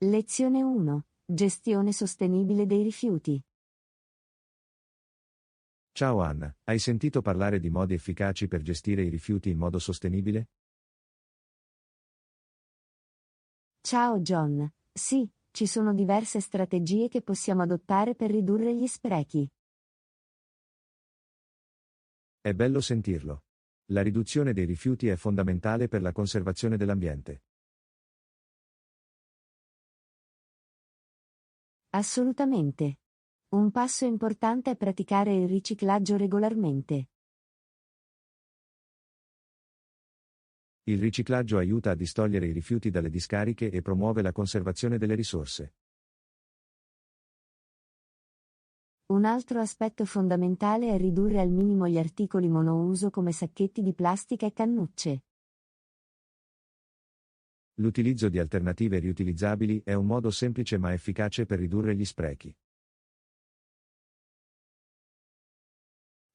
Lezione 1. Gestione sostenibile dei rifiuti. Ciao Anna, hai sentito parlare di modi efficaci per gestire i rifiuti in modo sostenibile? Ciao John. Sì, ci sono diverse strategie che possiamo adottare per ridurre gli sprechi. È bello sentirlo. La riduzione dei rifiuti è fondamentale per la conservazione dell'ambiente. Assolutamente. Un passo importante è praticare il riciclaggio regolarmente. Il riciclaggio aiuta a distogliere i rifiuti dalle discariche e promuove la conservazione delle risorse. Un altro aspetto fondamentale è ridurre al minimo gli articoli monouso come sacchetti di plastica e cannucce. L'utilizzo di alternative riutilizzabili è un modo semplice ma efficace per ridurre gli sprechi.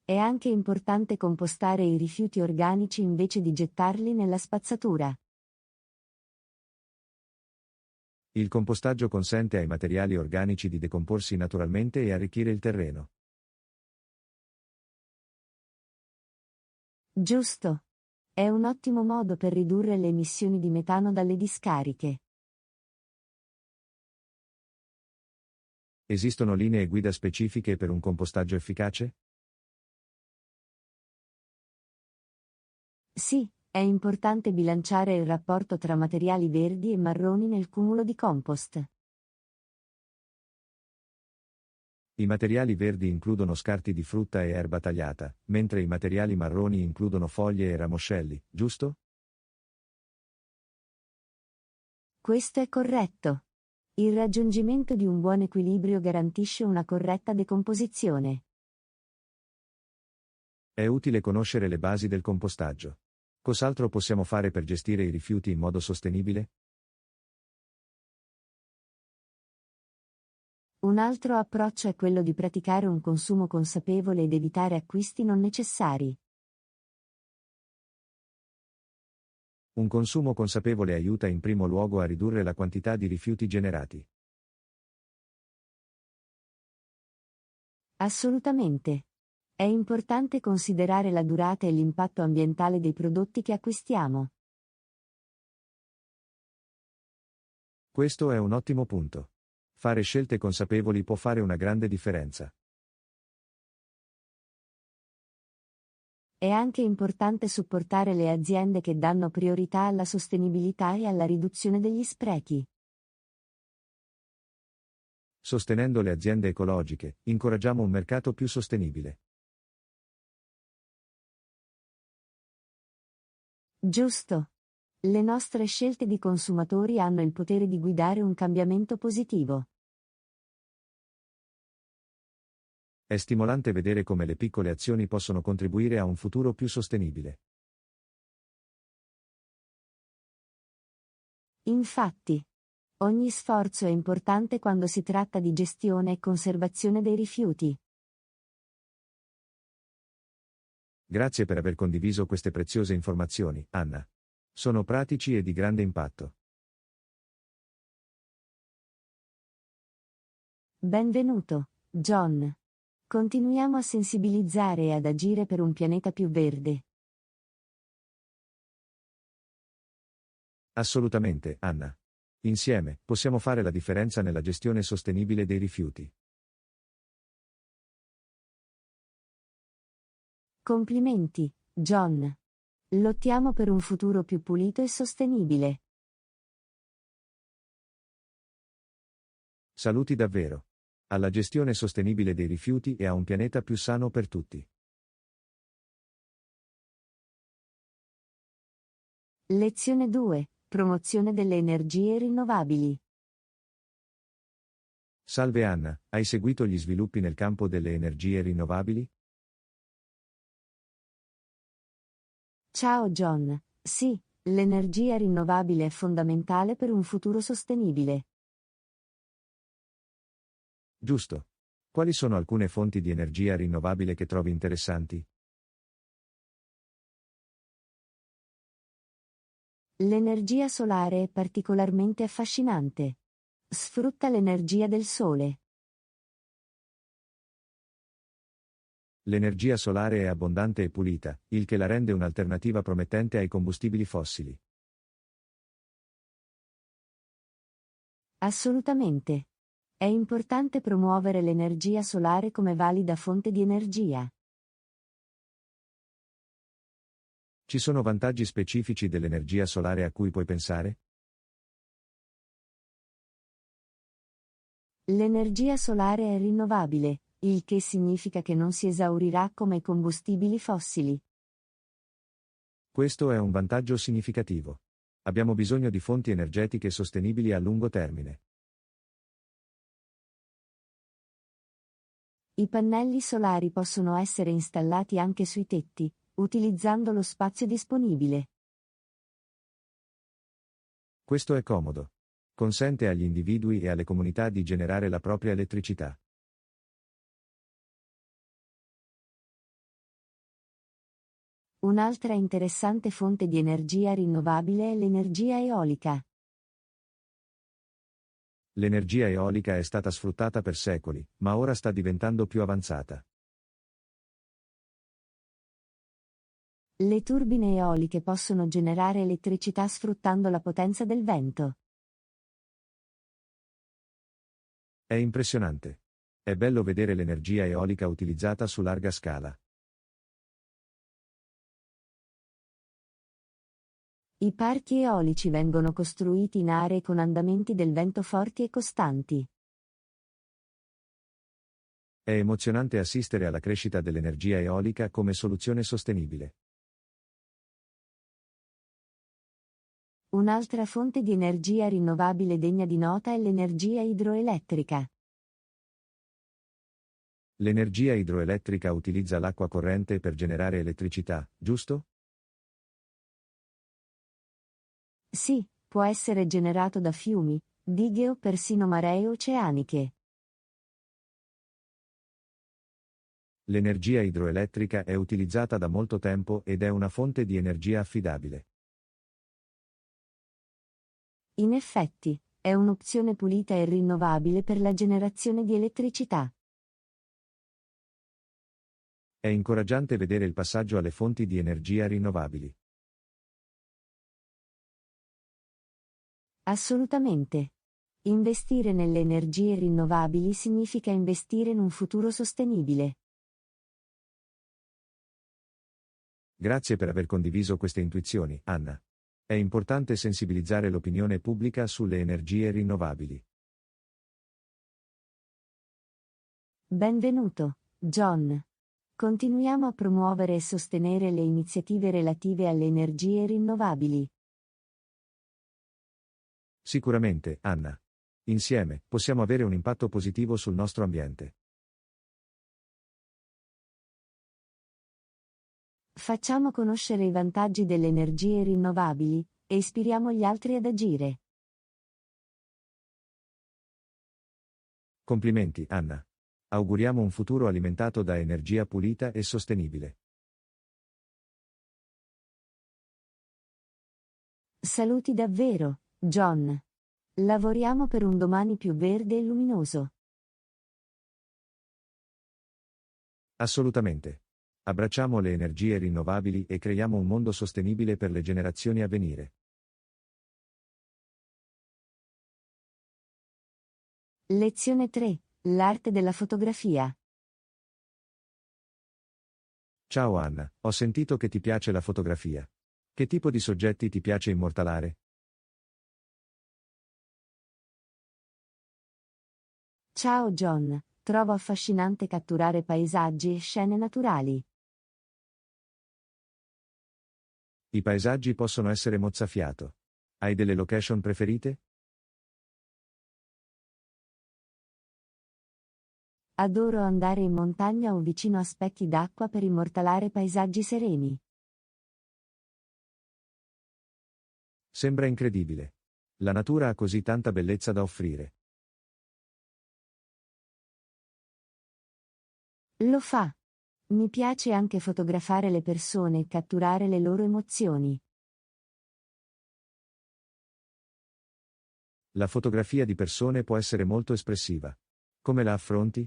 È anche importante compostare i rifiuti organici invece di gettarli nella spazzatura. Il compostaggio consente ai materiali organici di decomporsi naturalmente e arricchire il terreno. Giusto. È un ottimo modo per ridurre le emissioni di metano dalle discariche. Esistono linee guida specifiche per un compostaggio efficace? Sì, è importante bilanciare il rapporto tra materiali verdi e marroni nel cumulo di compost. I materiali verdi includono scarti di frutta e erba tagliata, mentre i materiali marroni includono foglie e ramoscelli, giusto? Questo è corretto. Il raggiungimento di un buon equilibrio garantisce una corretta decomposizione. È utile conoscere le basi del compostaggio. Cos'altro possiamo fare per gestire i rifiuti in modo sostenibile? Un altro approccio è quello di praticare un consumo consapevole ed evitare acquisti non necessari. Un consumo consapevole aiuta in primo luogo a ridurre la quantità di rifiuti generati. Assolutamente. È importante considerare la durata e l'impatto ambientale dei prodotti che acquistiamo. Questo è un ottimo punto. Fare scelte consapevoli può fare una grande differenza. È anche importante supportare le aziende che danno priorità alla sostenibilità e alla riduzione degli sprechi. Sostenendo le aziende ecologiche, incoraggiamo un mercato più sostenibile. Giusto. Le nostre scelte di consumatori hanno il potere di guidare un cambiamento positivo. È stimolante vedere come le piccole azioni possono contribuire a un futuro più sostenibile. Infatti, ogni sforzo è importante quando si tratta di gestione e conservazione dei rifiuti. Grazie per aver condiviso queste preziose informazioni, Anna. Sono pratici e di grande impatto. Benvenuto, John. Continuiamo a sensibilizzare e ad agire per un pianeta più verde. Assolutamente, Anna. Insieme, possiamo fare la differenza nella gestione sostenibile dei rifiuti. Complimenti, John. Lottiamo per un futuro più pulito e sostenibile. Saluti davvero. Alla gestione sostenibile dei rifiuti e a un pianeta più sano per tutti. Lezione 2. Promozione delle energie rinnovabili. Salve Anna, hai seguito gli sviluppi nel campo delle energie rinnovabili? Ciao John. Sì, l'energia rinnovabile è fondamentale per un futuro sostenibile. Giusto. Quali sono alcune fonti di energia rinnovabile che trovi interessanti? L'energia solare è particolarmente affascinante. Sfrutta l'energia del sole. L'energia solare è abbondante e pulita, il che la rende un'alternativa promettente ai combustibili fossili. Assolutamente. È importante promuovere l'energia solare come valida fonte di energia. Ci sono vantaggi specifici dell'energia solare a cui puoi pensare? L'energia solare è rinnovabile, il che significa che non si esaurirà come i combustibili fossili. Questo è un vantaggio significativo. Abbiamo bisogno di fonti energetiche sostenibili a lungo termine. I pannelli solari possono essere installati anche sui tetti, utilizzando lo spazio disponibile. Questo è comodo. Consente agli individui e alle comunità di generare la propria elettricità. Un'altra interessante fonte di energia rinnovabile è l'energia eolica. L'energia eolica è stata sfruttata per secoli, ma ora sta diventando più avanzata. Le turbine eoliche possono generare elettricità sfruttando la potenza del vento. È impressionante. È bello vedere l'energia eolica utilizzata su larga scala. I parchi eolici vengono costruiti in aree con andamenti del vento forti e costanti. È emozionante assistere alla crescita dell'energia eolica come soluzione sostenibile. Un'altra fonte di energia rinnovabile degna di nota è l'energia idroelettrica. L'energia idroelettrica utilizza l'acqua corrente per generare elettricità, giusto? Sì, può essere generato da fiumi, dighe o persino maree oceaniche. L'energia idroelettrica è utilizzata da molto tempo ed è una fonte di energia affidabile. In effetti, è un'opzione pulita e rinnovabile per la generazione di elettricità. È incoraggiante vedere il passaggio alle fonti di energia rinnovabili. Assolutamente. Investire nelle energie rinnovabili significa investire in un futuro sostenibile. Grazie per aver condiviso queste intuizioni, Anna. È importante sensibilizzare l'opinione pubblica sulle energie rinnovabili. Benvenuto, John. Continuiamo a promuovere e sostenere le iniziative relative alle energie rinnovabili. Sicuramente, Anna. Insieme, possiamo avere un impatto positivo sul nostro ambiente. Facciamo conoscere i vantaggi delle energie rinnovabili, e ispiriamo gli altri ad agire. Complimenti, Anna. Auguriamo un futuro alimentato da energia pulita e sostenibile. Saluti davvero, John. Lavoriamo per un domani più verde e luminoso. Assolutamente. Abbracciamo le energie rinnovabili e creiamo un mondo sostenibile per le generazioni a venire. Lezione 3. L'arte della fotografia. Ciao Anna, ho sentito che ti piace la fotografia. Che tipo di soggetti ti piace immortalare? Ciao John, trovo affascinante catturare paesaggi e scene naturali. I paesaggi possono essere mozzafiato. Hai delle location preferite? Adoro andare in montagna o vicino a specchi d'acqua per immortalare paesaggi sereni. Sembra incredibile. La natura ha così tanta bellezza da offrire. Lo fa. Mi piace anche fotografare le persone e catturare le loro emozioni. La fotografia di persone può essere molto espressiva. Come la affronti?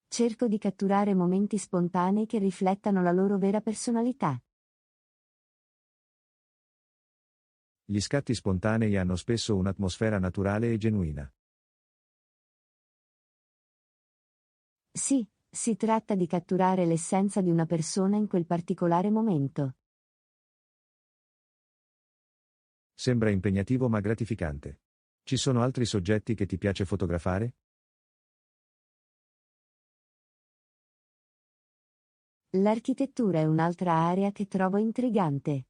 Cerco di catturare momenti spontanei che riflettano la loro vera personalità. Gli scatti spontanei hanno spesso un'atmosfera naturale e genuina. Sì, si tratta di catturare l'essenza di una persona in quel particolare momento. Sembra impegnativo ma gratificante. Ci sono altri soggetti che ti piace fotografare? L'architettura è un'altra area che trovo intrigante.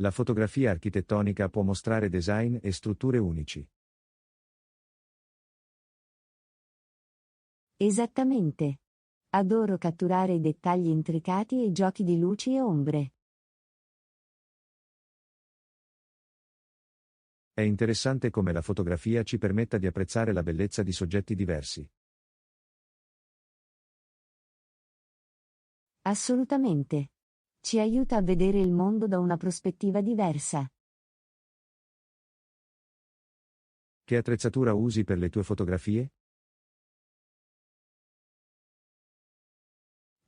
La fotografia architettonica può mostrare design e strutture unici. Esattamente. Adoro catturare i dettagli intricati e i giochi di luci e ombre. È interessante come la fotografia ci permetta di apprezzare la bellezza di soggetti diversi. Assolutamente. Ci aiuta a vedere il mondo da una prospettiva diversa. Che attrezzatura usi per le tue fotografie?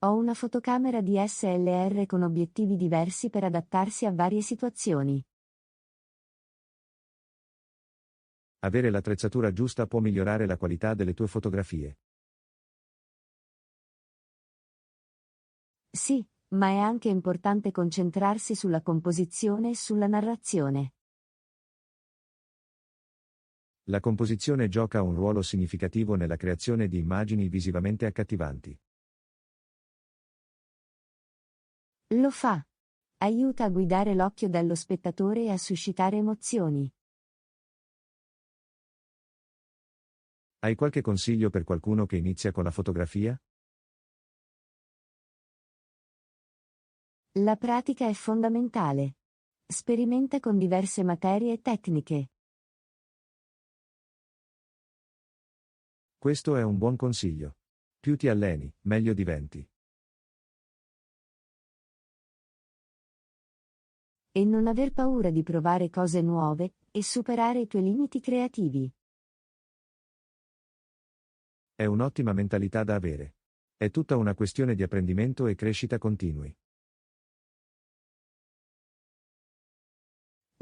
Ho una fotocamera DSLR con obiettivi diversi per adattarsi a varie situazioni. Avere l'attrezzatura giusta può migliorare la qualità delle tue fotografie. Sì, ma è anche importante concentrarsi sulla composizione e sulla narrazione. La composizione gioca un ruolo significativo nella creazione di immagini visivamente accattivanti. Lo fa. Aiuta a guidare l'occhio dello spettatore e a suscitare emozioni. Hai qualche consiglio per qualcuno che inizia con la fotografia? La pratica è fondamentale. Sperimenta con diverse materie e tecniche. Questo è un buon consiglio. Più ti alleni, meglio diventi. E non aver paura di provare cose nuove, e superare i tuoi limiti creativi. È un'ottima mentalità da avere. È tutta una questione di apprendimento e crescita continui.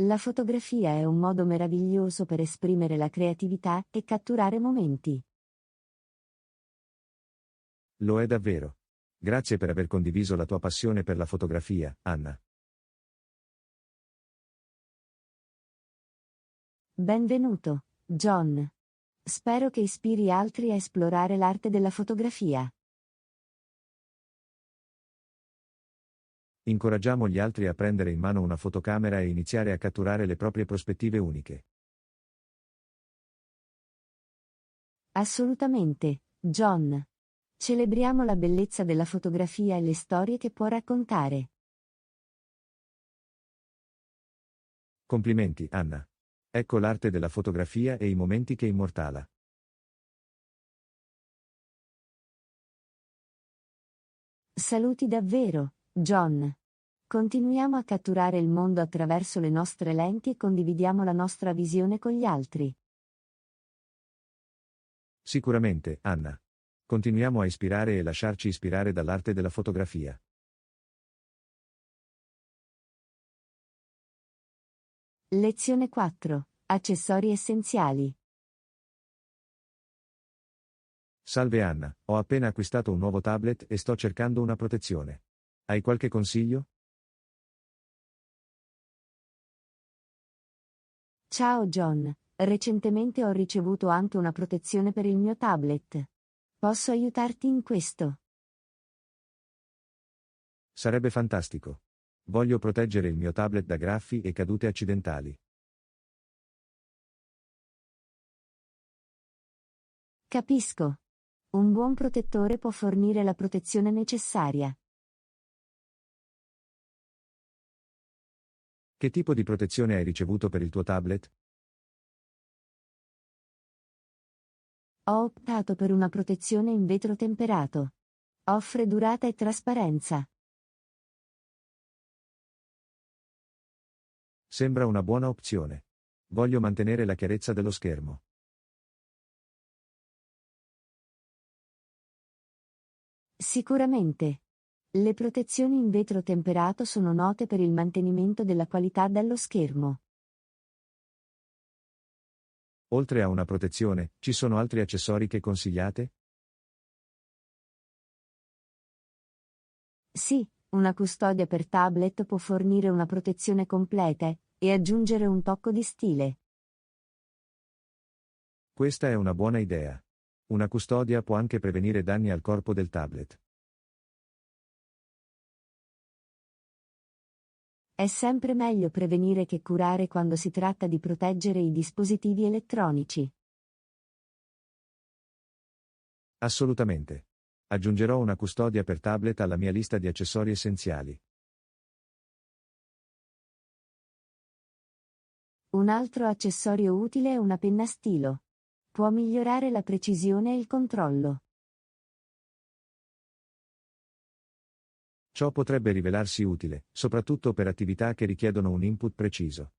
La fotografia è un modo meraviglioso per esprimere la creatività e catturare momenti. Lo è davvero. Grazie per aver condiviso la tua passione per la fotografia, Anna. Benvenuto, John. Spero che ispiri altri a esplorare l'arte della fotografia. Incoraggiamo gli altri a prendere in mano una fotocamera e iniziare a catturare le proprie prospettive uniche. Assolutamente, John. Celebriamo la bellezza della fotografia e le storie che può raccontare. Complimenti, Anna. Ecco l'arte della fotografia e i momenti che immortala. Saluti davvero, John. Continuiamo a catturare il mondo attraverso le nostre lenti e condividiamo la nostra visione con gli altri. Sicuramente, Anna. Continuiamo a ispirare e lasciarci ispirare dall'arte della fotografia. Lezione 4. Accessori essenziali. Salve Anna, ho appena acquistato un nuovo tablet e sto cercando una protezione. Hai qualche consiglio? Ciao John, recentemente ho ricevuto anche una protezione per il mio tablet. Posso aiutarti in questo? Sarebbe fantastico. Voglio proteggere il mio tablet da graffi e cadute accidentali. Capisco. Un buon protettore può fornire la protezione necessaria. Che tipo di protezione hai ricevuto per il tuo tablet? Ho optato per una protezione in vetro temperato. Offre durata e trasparenza. Sembra una buona opzione. Voglio mantenere la chiarezza dello schermo. Sicuramente. Le protezioni in vetro temperato sono note per il mantenimento della qualità dello schermo. Oltre a una protezione, ci sono altri accessori che consigliate? Sì, una custodia per tablet può fornire una protezione completa e aggiungere un tocco di stile. Questa è una buona idea. Una custodia può anche prevenire danni al corpo del tablet. È sempre meglio prevenire che curare quando si tratta di proteggere i dispositivi elettronici. Assolutamente. Aggiungerò una custodia per tablet alla mia lista di accessori essenziali. Un altro accessorio utile è una penna stilo. Può migliorare la precisione e il controllo. Ciò potrebbe rivelarsi utile, soprattutto per attività che richiedono un input preciso.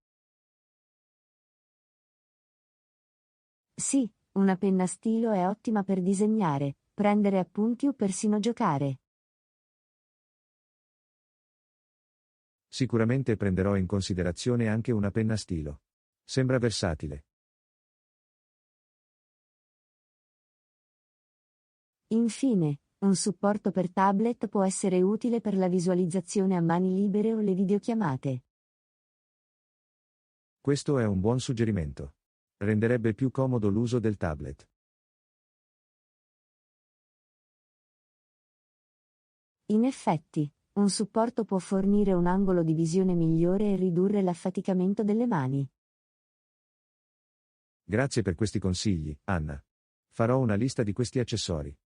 Sì, una penna stilo è ottima per disegnare, prendere appunti o persino giocare. Sicuramente prenderò in considerazione anche una penna stilo. Sembra versatile. Infine, un supporto per tablet può essere utile per la visualizzazione a mani libere o le videochiamate. Questo è un buon suggerimento. Renderebbe più comodo l'uso del tablet. In effetti, un supporto può fornire un angolo di visione migliore e ridurre l'affaticamento delle mani. Grazie per questi consigli, Anna. Farò una lista di questi accessori.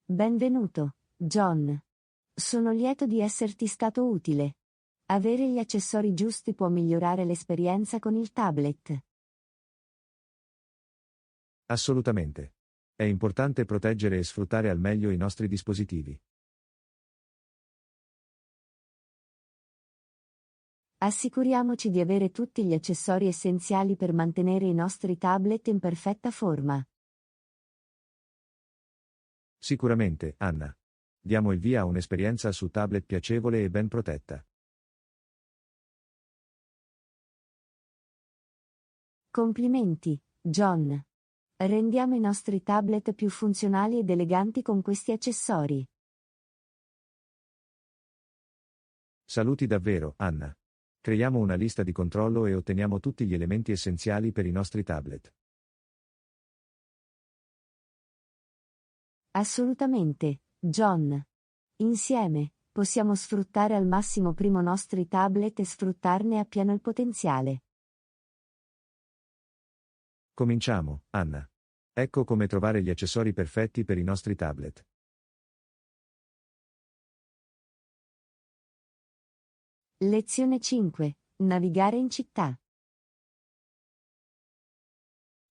Benvenuto, John. Sono lieto di esserti stato utile. Avere gli accessori giusti può migliorare l'esperienza con il tablet. Assolutamente. È importante proteggere e sfruttare al meglio i nostri dispositivi. Assicuriamoci di avere tutti gli accessori essenziali per mantenere i nostri tablet in perfetta forma. Sicuramente, Anna. Diamo il via a un'esperienza su tablet piacevole e ben protetta. Complimenti, John. Rendiamo i nostri tablet più funzionali ed eleganti con questi accessori. Saluti davvero, Anna. Creiamo una lista di controllo e otteniamo tutti gli elementi essenziali per i nostri tablet. Assolutamente, John. Insieme, possiamo sfruttare al massimo primo i nostri tablet e sfruttarne appieno il potenziale. Cominciamo, Anna. Ecco come trovare gli accessori perfetti per i nostri tablet. Lezione 5. Navigare in città.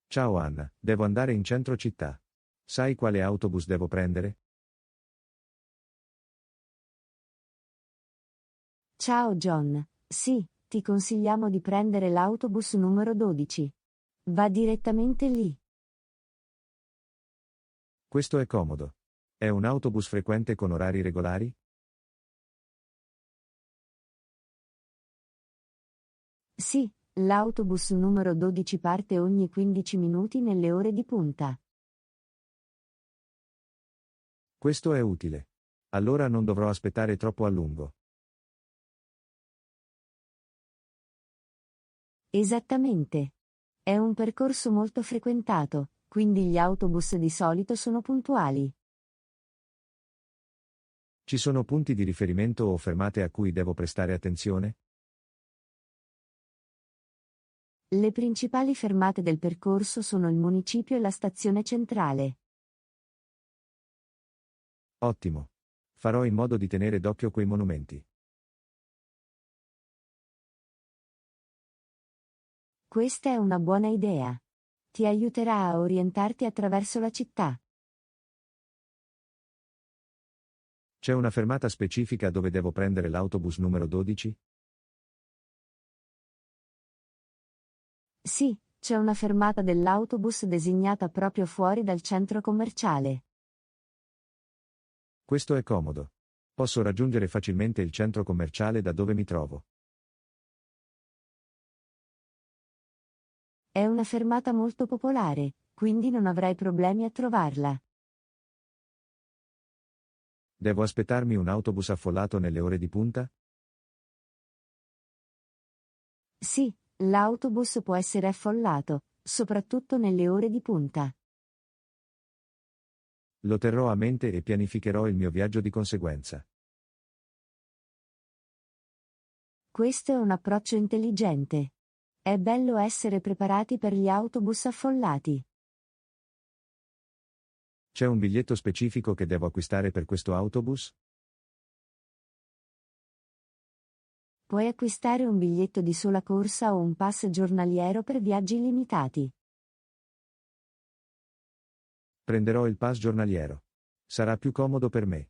Ciao Anna, devo andare in centro città. Sai quale autobus devo prendere? Ciao John. Sì, ti consigliamo di prendere l'autobus numero 12. Va direttamente lì. Questo è comodo. È un autobus frequente con orari regolari? Sì, l'autobus numero 12 parte ogni 15 minuti nelle ore di punta. Questo è utile. Allora non dovrò aspettare troppo a lungo. Esattamente. È un percorso molto frequentato, quindi gli autobus di solito sono puntuali. Ci sono punti di riferimento o fermate a cui devo prestare attenzione? Le principali fermate del percorso sono il municipio e la stazione centrale. Ottimo. Farò in modo di tenere d'occhio quei monumenti. Questa è una buona idea. Ti aiuterà a orientarti attraverso la città. C'è una fermata specifica dove devo prendere l'autobus numero 12? Sì, c'è una fermata dell'autobus designata proprio fuori dal centro commerciale. Questo è comodo. Posso raggiungere facilmente il centro commerciale da dove mi trovo. È una fermata molto popolare, quindi non avrai problemi a trovarla. Devo aspettarmi un autobus affollato nelle ore di punta? Sì, l'autobus può essere affollato, soprattutto nelle ore di punta. Lo terrò a mente e pianificherò il mio viaggio di conseguenza. Questo è un approccio intelligente. È bello essere preparati per gli autobus affollati. C'è un biglietto specifico che devo acquistare per questo autobus? Puoi acquistare un biglietto di sola corsa o un pass giornaliero per viaggi illimitati. Prenderò il pass giornaliero. Sarà più comodo per me.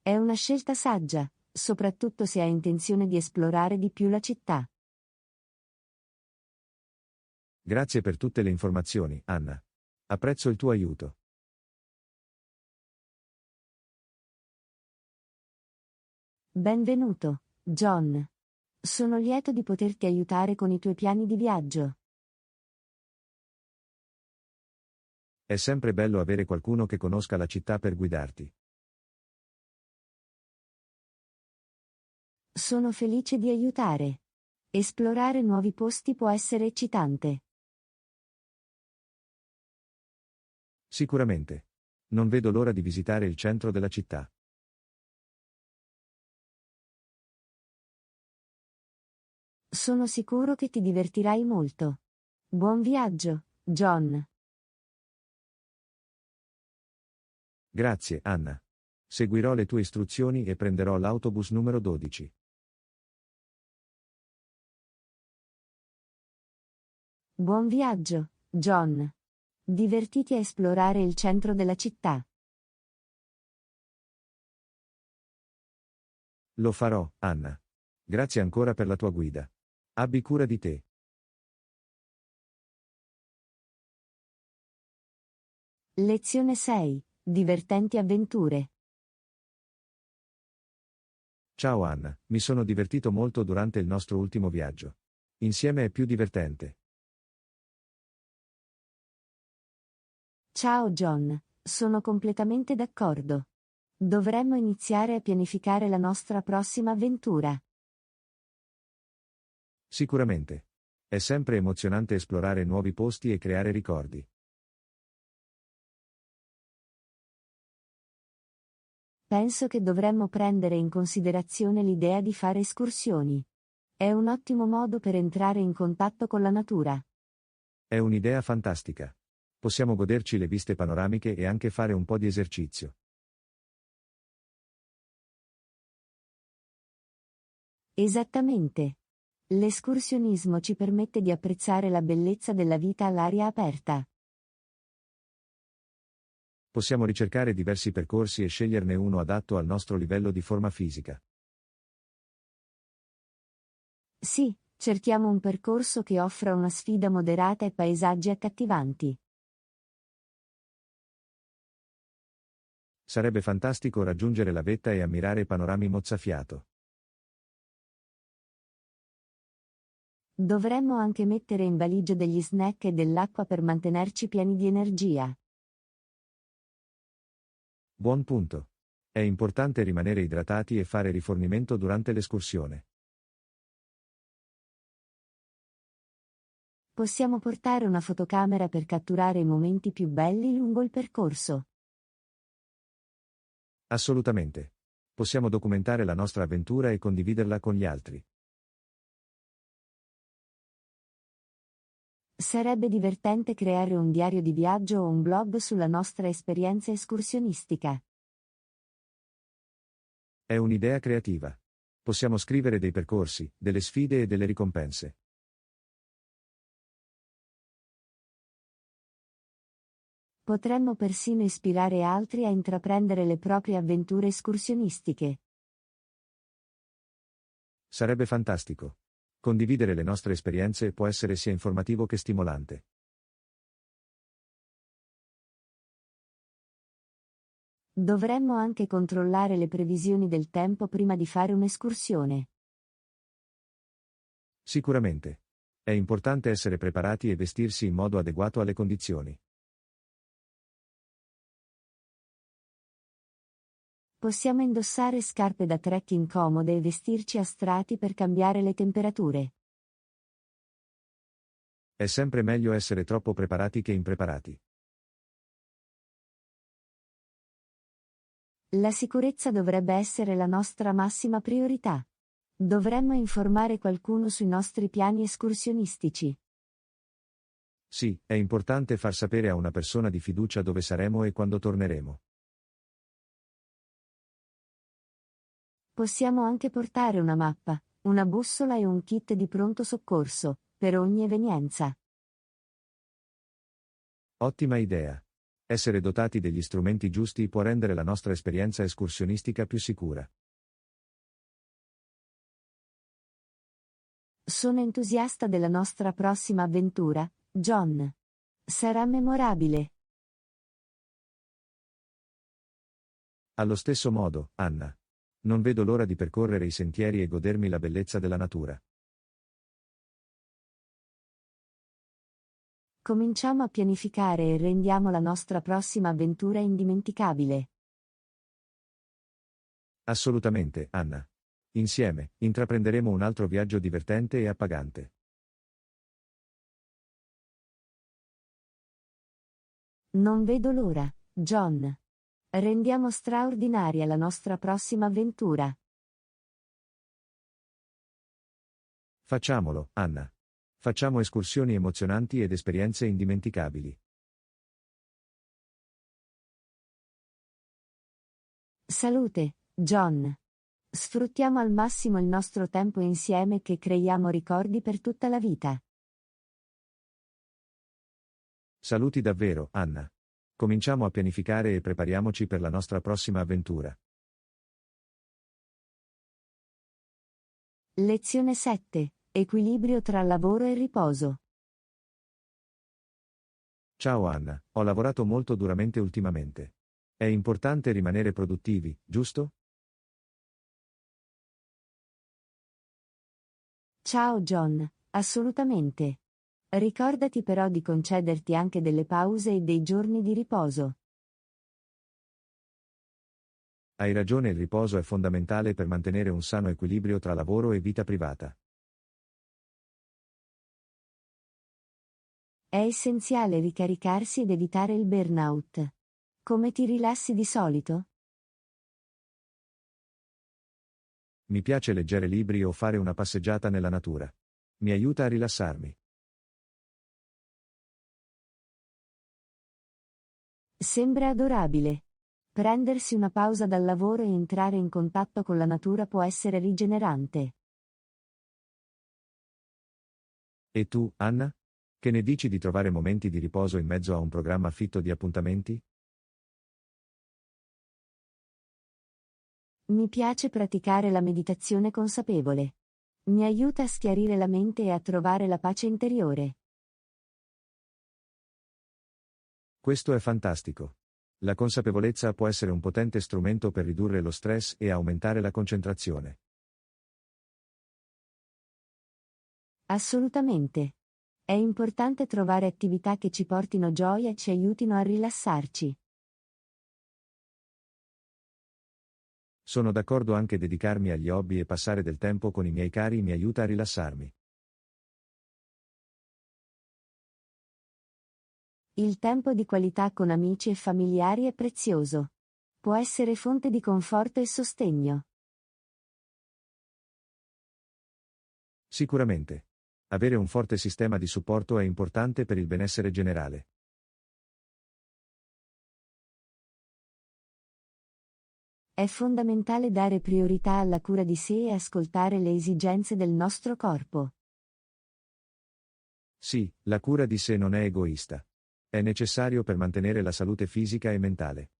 È una scelta saggia, soprattutto se hai intenzione di esplorare di più la città. Grazie per tutte le informazioni, Anna. Apprezzo il tuo aiuto. Benvenuto, John. Sono lieto di poterti aiutare con i tuoi piani di viaggio. È sempre bello avere qualcuno che conosca la città per guidarti. Sono felice di aiutare. Esplorare nuovi posti può essere eccitante. Sicuramente. Non vedo l'ora di visitare il centro della città. Sono sicuro che ti divertirai molto. Buon viaggio, John. Grazie, Anna. Seguirò le tue istruzioni e prenderò l'autobus numero 12. Buon viaggio, John. Divertiti a esplorare il centro della città. Lo farò, Anna. Grazie ancora per la tua guida. Abbi cura di te. Lezione 6. Divertenti avventure. Ciao Anna, mi sono divertito molto durante il nostro ultimo viaggio. Insieme è più divertente. Ciao John, sono completamente d'accordo. Dovremmo iniziare a pianificare la nostra prossima avventura. Sicuramente. È sempre emozionante esplorare nuovi posti e creare ricordi. Penso che dovremmo prendere in considerazione l'idea di fare escursioni. È un ottimo modo per entrare in contatto con la natura. È un'idea fantastica. Possiamo goderci le viste panoramiche e anche fare un po' di esercizio. Esattamente. L'escursionismo ci permette di apprezzare la bellezza della vita all'aria aperta. Possiamo ricercare diversi percorsi e sceglierne uno adatto al nostro livello di forma fisica. Sì, cerchiamo un percorso che offra una sfida moderata e paesaggi accattivanti. Sarebbe fantastico raggiungere la vetta e ammirare panorami mozzafiato. Dovremmo anche mettere in valigia degli snack e dell'acqua per mantenerci pieni di energia. Buon punto. È importante rimanere idratati e fare rifornimento durante l'escursione. Possiamo portare una fotocamera per catturare i momenti più belli lungo il percorso. Assolutamente. Possiamo documentare la nostra avventura e condividerla con gli altri. Sarebbe divertente creare un diario di viaggio o un blog sulla nostra esperienza escursionistica. È un'idea creativa. Possiamo scrivere dei percorsi, delle sfide e delle ricompense. Potremmo persino ispirare altri a intraprendere le proprie avventure escursionistiche. Sarebbe fantastico. Condividere le nostre esperienze può essere sia informativo che stimolante. Dovremmo anche controllare le previsioni del tempo prima di fare un'escursione. Sicuramente. È importante essere preparati e vestirsi in modo adeguato alle condizioni. Possiamo indossare scarpe da trekking comode e vestirci a strati per cambiare le temperature. È sempre meglio essere troppo preparati che impreparati. La sicurezza dovrebbe essere la nostra massima priorità. Dovremmo informare qualcuno sui nostri piani escursionistici. Sì, è importante far sapere a una persona di fiducia dove saremo e quando torneremo. Possiamo anche portare una mappa, una bussola e un kit di pronto soccorso, per ogni evenienza. Ottima idea. Essere dotati degli strumenti giusti può rendere la nostra esperienza escursionistica più sicura. Sono entusiasta della nostra prossima avventura, John. Sarà memorabile. Allo stesso modo, Anna. Non vedo l'ora di percorrere i sentieri e godermi la bellezza della natura. Cominciamo a pianificare e rendiamo la nostra prossima avventura indimenticabile. Assolutamente, Anna. Insieme, intraprenderemo un altro viaggio divertente e appagante. Non vedo l'ora, John. Rendiamo straordinaria la nostra prossima avventura. Facciamolo, Anna. Facciamo escursioni emozionanti ed esperienze indimenticabili. Salute, John. Sfruttiamo al massimo il nostro tempo insieme che creiamo ricordi per tutta la vita. Saluti davvero, Anna. Cominciamo a pianificare e prepariamoci per la nostra prossima avventura. Lezione 7. Equilibrio tra lavoro e riposo. Ciao Anna, ho lavorato molto duramente ultimamente. È importante rimanere produttivi, giusto? Ciao John, assolutamente. Ricordati però di concederti anche delle pause e dei giorni di riposo. Hai ragione, il riposo è fondamentale per mantenere un sano equilibrio tra lavoro e vita privata. È essenziale ricaricarsi ed evitare il burnout. Come ti rilassi di solito? Mi piace leggere libri o fare una passeggiata nella natura. Mi aiuta a rilassarmi. Sembra adorabile. Prendersi una pausa dal lavoro e entrare in contatto con la natura può essere rigenerante. E tu, Anna? Che ne dici di trovare momenti di riposo in mezzo a un programma fitto di appuntamenti? Mi piace praticare la meditazione consapevole. Mi aiuta a schiarire la mente e a trovare la pace interiore. Questo è fantastico. La consapevolezza può essere un potente strumento per ridurre lo stress e aumentare la concentrazione. Assolutamente. È importante trovare attività che ci portino gioia e ci aiutino a rilassarci. Sono d'accordo, anche dedicarmi agli hobby e passare del tempo con i miei cari mi aiuta a rilassarmi. Il tempo di qualità con amici e familiari è prezioso. Può essere fonte di conforto e sostegno. Sicuramente. Avere un forte sistema di supporto è importante per il benessere generale. È fondamentale dare priorità alla cura di sé e ascoltare le esigenze del nostro corpo. Sì, la cura di sé non è egoista. È necessario per mantenere la salute fisica e mentale.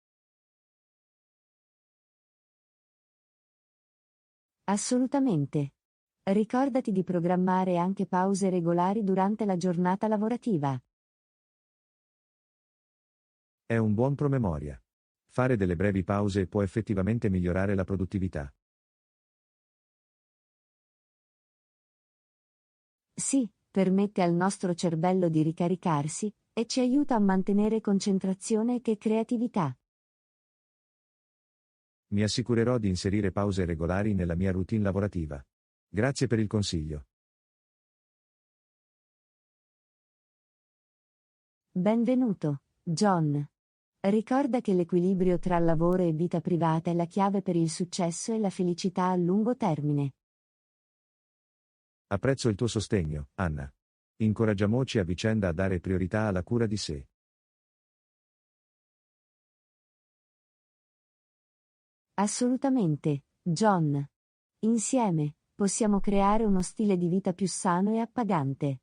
Assolutamente. Ricordati di programmare anche pause regolari durante la giornata lavorativa. È un buon promemoria. Fare delle brevi pause può effettivamente migliorare la produttività. Sì, permette al nostro cervello di ricaricarsi e ci aiuta a mantenere concentrazione e creatività. Mi assicurerò di inserire pause regolari nella mia routine lavorativa. Grazie per il consiglio. Benvenuto, John. Ricorda che l'equilibrio tra lavoro e vita privata è la chiave per il successo e la felicità a lungo termine. Apprezzo il tuo sostegno, Anna. Incoraggiamoci a vicenda a dare priorità alla cura di sé. Assolutamente, John. Insieme, possiamo creare uno stile di vita più sano e appagante.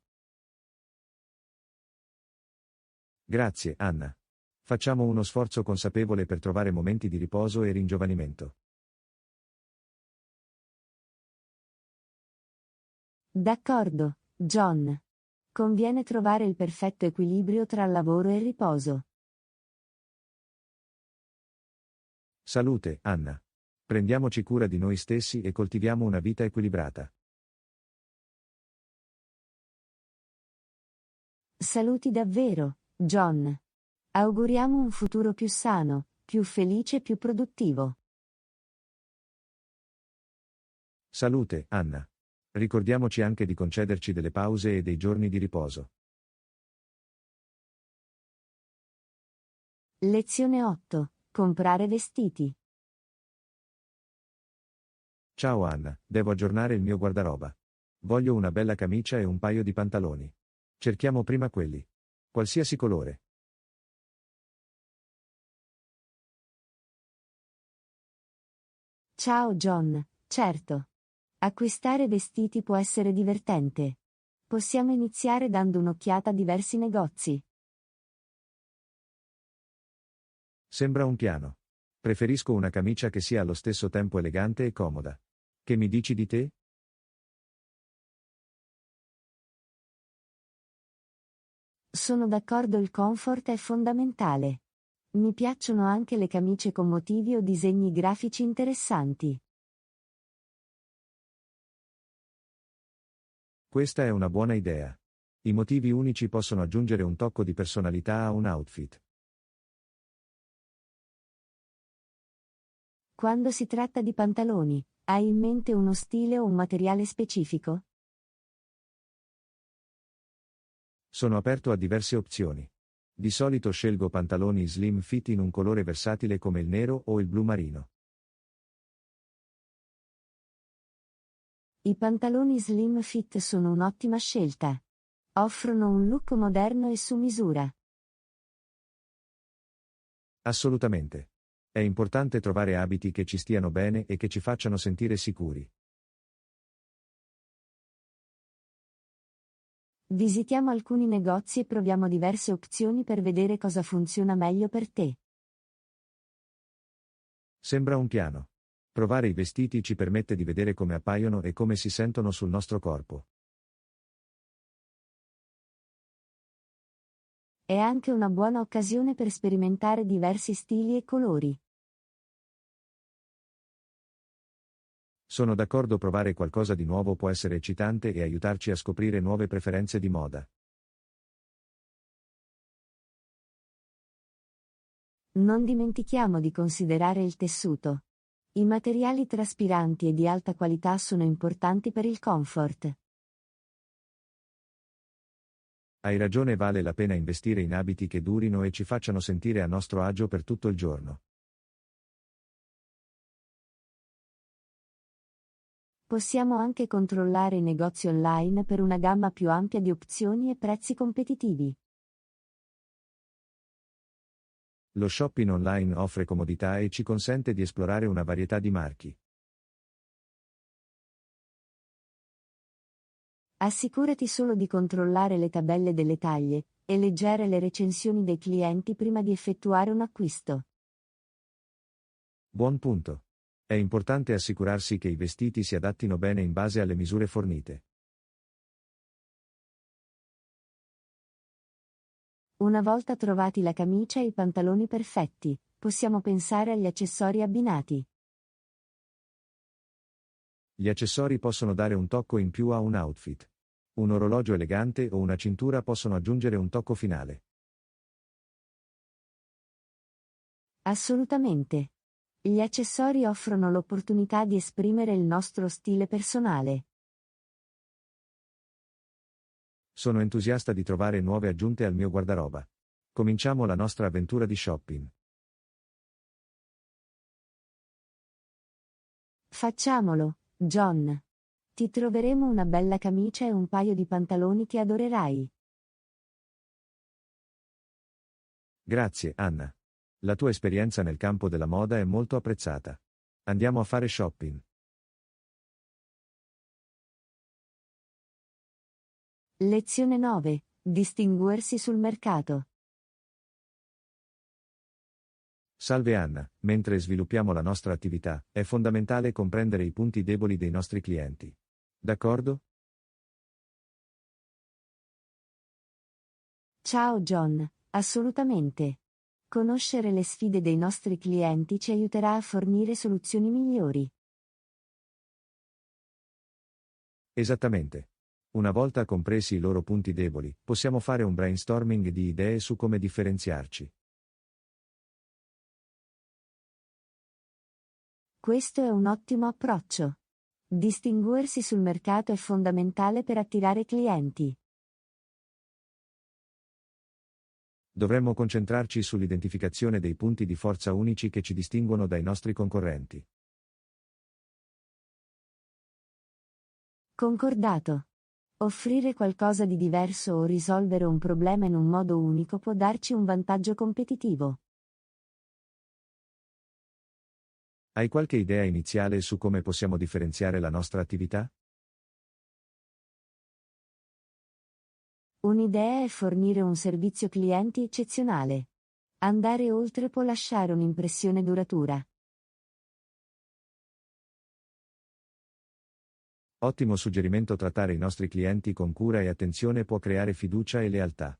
Grazie, Anna. Facciamo uno sforzo consapevole per trovare momenti di riposo e ringiovanimento. D'accordo, John. Conviene trovare il perfetto equilibrio tra lavoro e riposo. Salute, Anna. Prendiamoci cura di noi stessi e coltiviamo una vita equilibrata. Saluti davvero, John. Auguriamo un futuro più sano, più felice e più produttivo. Salute, Anna. Ricordiamoci anche di concederci delle pause e dei giorni di riposo. Lezione 8. Comprare vestiti. Ciao Anna, devo aggiornare il mio guardaroba. Voglio una bella camicia e un paio di pantaloni. Cerchiamo prima quelli. Qualsiasi colore. Ciao John, certo. Acquistare vestiti può essere divertente. Possiamo iniziare dando un'occhiata a diversi negozi. Sembra un piano. Preferisco una camicia che sia allo stesso tempo elegante e comoda. Che mi dici di te? Sono d'accordo, il comfort è fondamentale. Mi piacciono anche le camicie con motivi o disegni grafici interessanti. Questa è una buona idea. I motivi unici possono aggiungere un tocco di personalità a un outfit. Quando si tratta di pantaloni, hai in mente uno stile o un materiale specifico? Sono aperto a diverse opzioni. Di solito scelgo pantaloni slim fit in un colore versatile come il nero o il blu marino. I pantaloni slim fit sono un'ottima scelta. Offrono un look moderno e su misura. Assolutamente. È importante trovare abiti che ci stiano bene e che ci facciano sentire sicuri. Visitiamo alcuni negozi e proviamo diverse opzioni per vedere cosa funziona meglio per te. Sembra un piano. Provare i vestiti ci permette di vedere come appaiono e come si sentono sul nostro corpo. È anche una buona occasione per sperimentare diversi stili e colori. Sono d'accordo, provare qualcosa di nuovo può essere eccitante e aiutarci a scoprire nuove preferenze di moda. Non dimentichiamo di considerare il tessuto. I materiali traspiranti e di alta qualità sono importanti per il comfort. Hai ragione, vale la pena investire in abiti che durino e ci facciano sentire a nostro agio per tutto il giorno. Possiamo anche controllare i negozi online per una gamma più ampia di opzioni e prezzi competitivi. Lo shopping online offre comodità e ci consente di esplorare una varietà di marchi. Assicurati solo di controllare le tabelle delle taglie, e leggere le recensioni dei clienti prima di effettuare un acquisto. Buon punto. È importante assicurarsi che i vestiti si adattino bene in base alle misure fornite. Una volta trovati la camicia e i pantaloni perfetti, possiamo pensare agli accessori abbinati. Gli accessori possono dare un tocco in più a un outfit. Un orologio elegante o una cintura possono aggiungere un tocco finale. Assolutamente. Gli accessori offrono l'opportunità di esprimere il nostro stile personale. Sono entusiasta di trovare nuove aggiunte al mio guardaroba. Cominciamo la nostra avventura di shopping. Facciamolo, John. Ti troveremo una bella camicia e un paio di pantaloni che adorerai. Grazie, Anna. La tua esperienza nel campo della moda è molto apprezzata. Andiamo a fare shopping. Lezione 9. Distinguersi sul mercato. Salve Anna, mentre sviluppiamo la nostra attività, è fondamentale comprendere i punti deboli dei nostri clienti. D'accordo? Ciao John, assolutamente. Conoscere le sfide dei nostri clienti ci aiuterà a fornire soluzioni migliori. Esattamente. Una volta compresi i loro punti deboli, possiamo fare un brainstorming di idee su come differenziarci. Questo è un ottimo approccio. Distinguersi sul mercato è fondamentale per attirare clienti. Dovremmo concentrarci sull'identificazione dei punti di forza unici che ci distinguono dai nostri concorrenti. Concordato. Offrire qualcosa di diverso o risolvere un problema in un modo unico può darci un vantaggio competitivo. Hai qualche idea iniziale su come possiamo differenziare la nostra attività? Un'idea è fornire un servizio clienti eccezionale. Andare oltre può lasciare un'impressione duratura. Ottimo suggerimento: trattare i nostri clienti con cura e attenzione può creare fiducia e lealtà.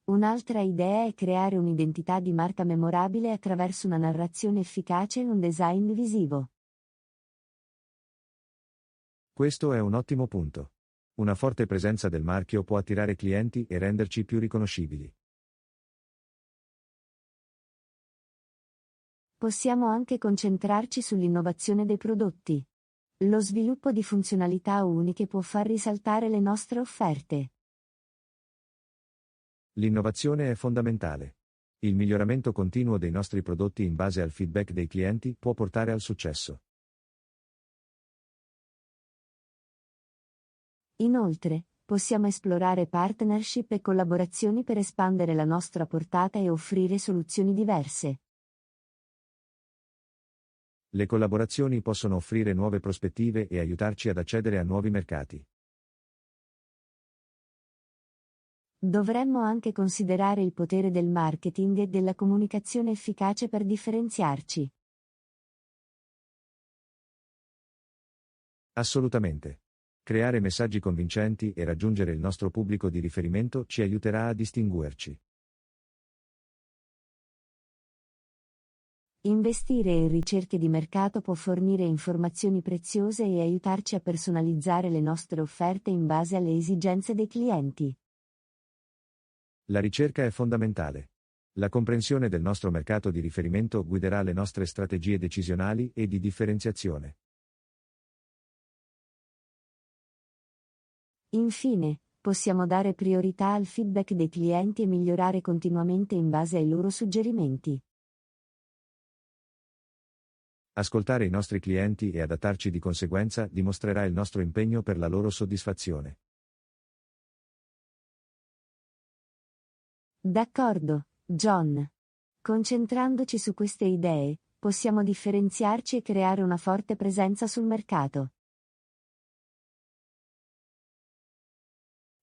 Un'altra idea è creare un'identità di marca memorabile attraverso una narrazione efficace e un design visivo. Questo è un ottimo punto. Una forte presenza del marchio può attirare clienti e renderci più riconoscibili. Possiamo anche concentrarci sull'innovazione dei prodotti. Lo sviluppo di funzionalità uniche può far risaltare le nostre offerte. L'innovazione è fondamentale. Il miglioramento continuo dei nostri prodotti in base al feedback dei clienti può portare al successo. Inoltre, possiamo esplorare partnership e collaborazioni per espandere la nostra portata e offrire soluzioni diverse. Le collaborazioni possono offrire nuove prospettive e aiutarci ad accedere a nuovi mercati. Dovremmo anche considerare il potere del marketing e della comunicazione efficace per differenziarci. Assolutamente. Creare messaggi convincenti e raggiungere il nostro pubblico di riferimento ci aiuterà a distinguerci. Investire in ricerche di mercato può fornire informazioni preziose e aiutarci a personalizzare le nostre offerte in base alle esigenze dei clienti. La ricerca è fondamentale. La comprensione del nostro mercato di riferimento guiderà le nostre strategie decisionali e di differenziazione. Infine, possiamo dare priorità al feedback dei clienti e migliorare continuamente in base ai loro suggerimenti. Ascoltare i nostri clienti e adattarci di conseguenza dimostrerà il nostro impegno per la loro soddisfazione. D'accordo, John. Concentrandoci su queste idee, possiamo differenziarci e creare una forte presenza sul mercato.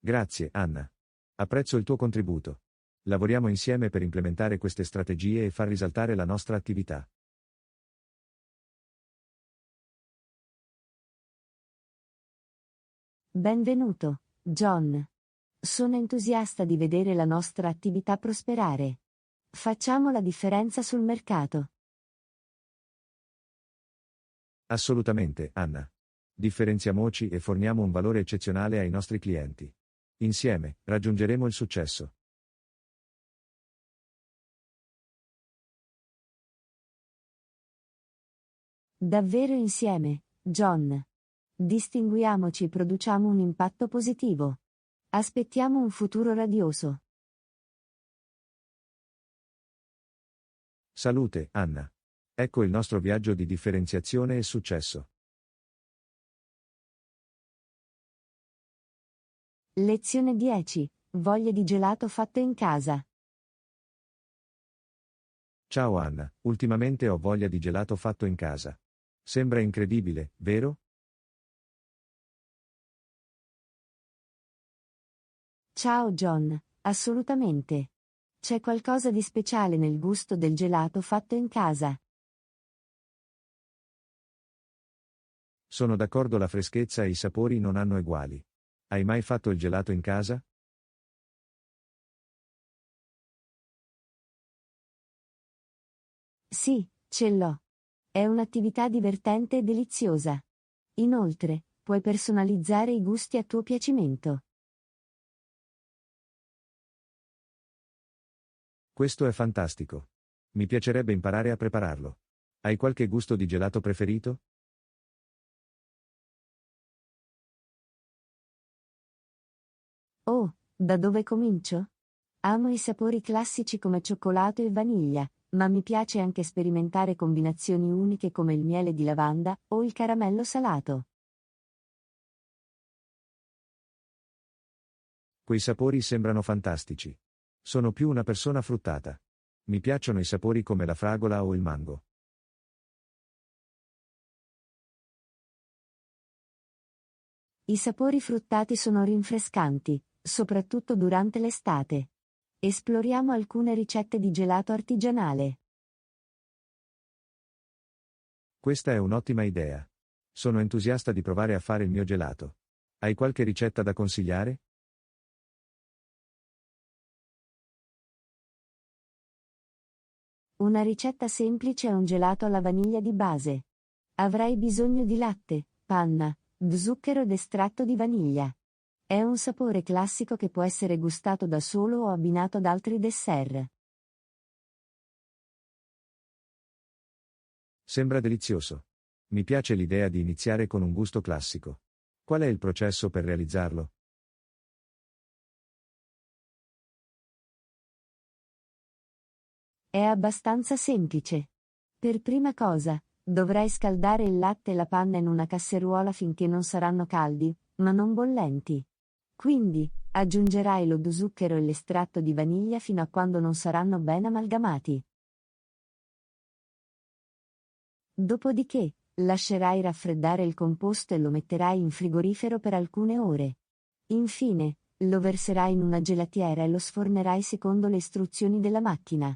Grazie, Anna. Apprezzo il tuo contributo. Lavoriamo insieme per implementare queste strategie e far risaltare la nostra attività. Benvenuto, John. Sono entusiasta di vedere la nostra attività prosperare. Facciamo la differenza sul mercato. Assolutamente, Anna. Differenziamoci e forniamo un valore eccezionale ai nostri clienti. Insieme, raggiungeremo il successo. Davvero insieme, John. Distinguiamoci e produciamo un impatto positivo. Aspettiamo un futuro radioso. Salute, Anna. Ecco il nostro viaggio di differenziazione e successo. Lezione 10. Voglia di gelato fatto in casa. Ciao Anna, ultimamente ho voglia di gelato fatto in casa. Sembra incredibile, vero? Ciao John, assolutamente. C'è qualcosa di speciale nel gusto del gelato fatto in casa. Sono d'accordo, la freschezza e i sapori non hanno eguali. Hai mai fatto il gelato in casa? Sì, ce l'ho. È un'attività divertente e deliziosa. Inoltre, puoi personalizzare i gusti a tuo piacimento. Questo è fantastico. Mi piacerebbe imparare a prepararlo. Hai qualche gusto di gelato preferito? Oh, da dove comincio? Amo i sapori classici come cioccolato e vaniglia, ma mi piace anche sperimentare combinazioni uniche come il miele di lavanda o il caramello salato. Quei sapori sembrano fantastici. Sono più una persona fruttata. Mi piacciono i sapori come la fragola o il mango. I sapori fruttati sono rinfrescanti, soprattutto durante l'estate. Esploriamo alcune ricette di gelato artigianale. Questa è un'ottima idea. Sono entusiasta di provare a fare il mio gelato. Hai qualche ricetta da consigliare? Una ricetta semplice è un gelato alla vaniglia di base. Avrai bisogno di latte, panna, zucchero ed estratto di vaniglia. È un sapore classico che può essere gustato da solo o abbinato ad altri dessert. Sembra delizioso. Mi piace l'idea di iniziare con un gusto classico. Qual è il processo per realizzarlo? È abbastanza semplice. Per prima cosa, dovrai scaldare il latte e la panna in una casseruola finché non saranno caldi, ma non bollenti. Quindi, aggiungerai lo zucchero e l'estratto di vaniglia fino a quando non saranno ben amalgamati. Dopodiché, lascerai raffreddare il composto e lo metterai in frigorifero per alcune ore. Infine, lo verserai in una gelatiera e lo sfornerai secondo le istruzioni della macchina.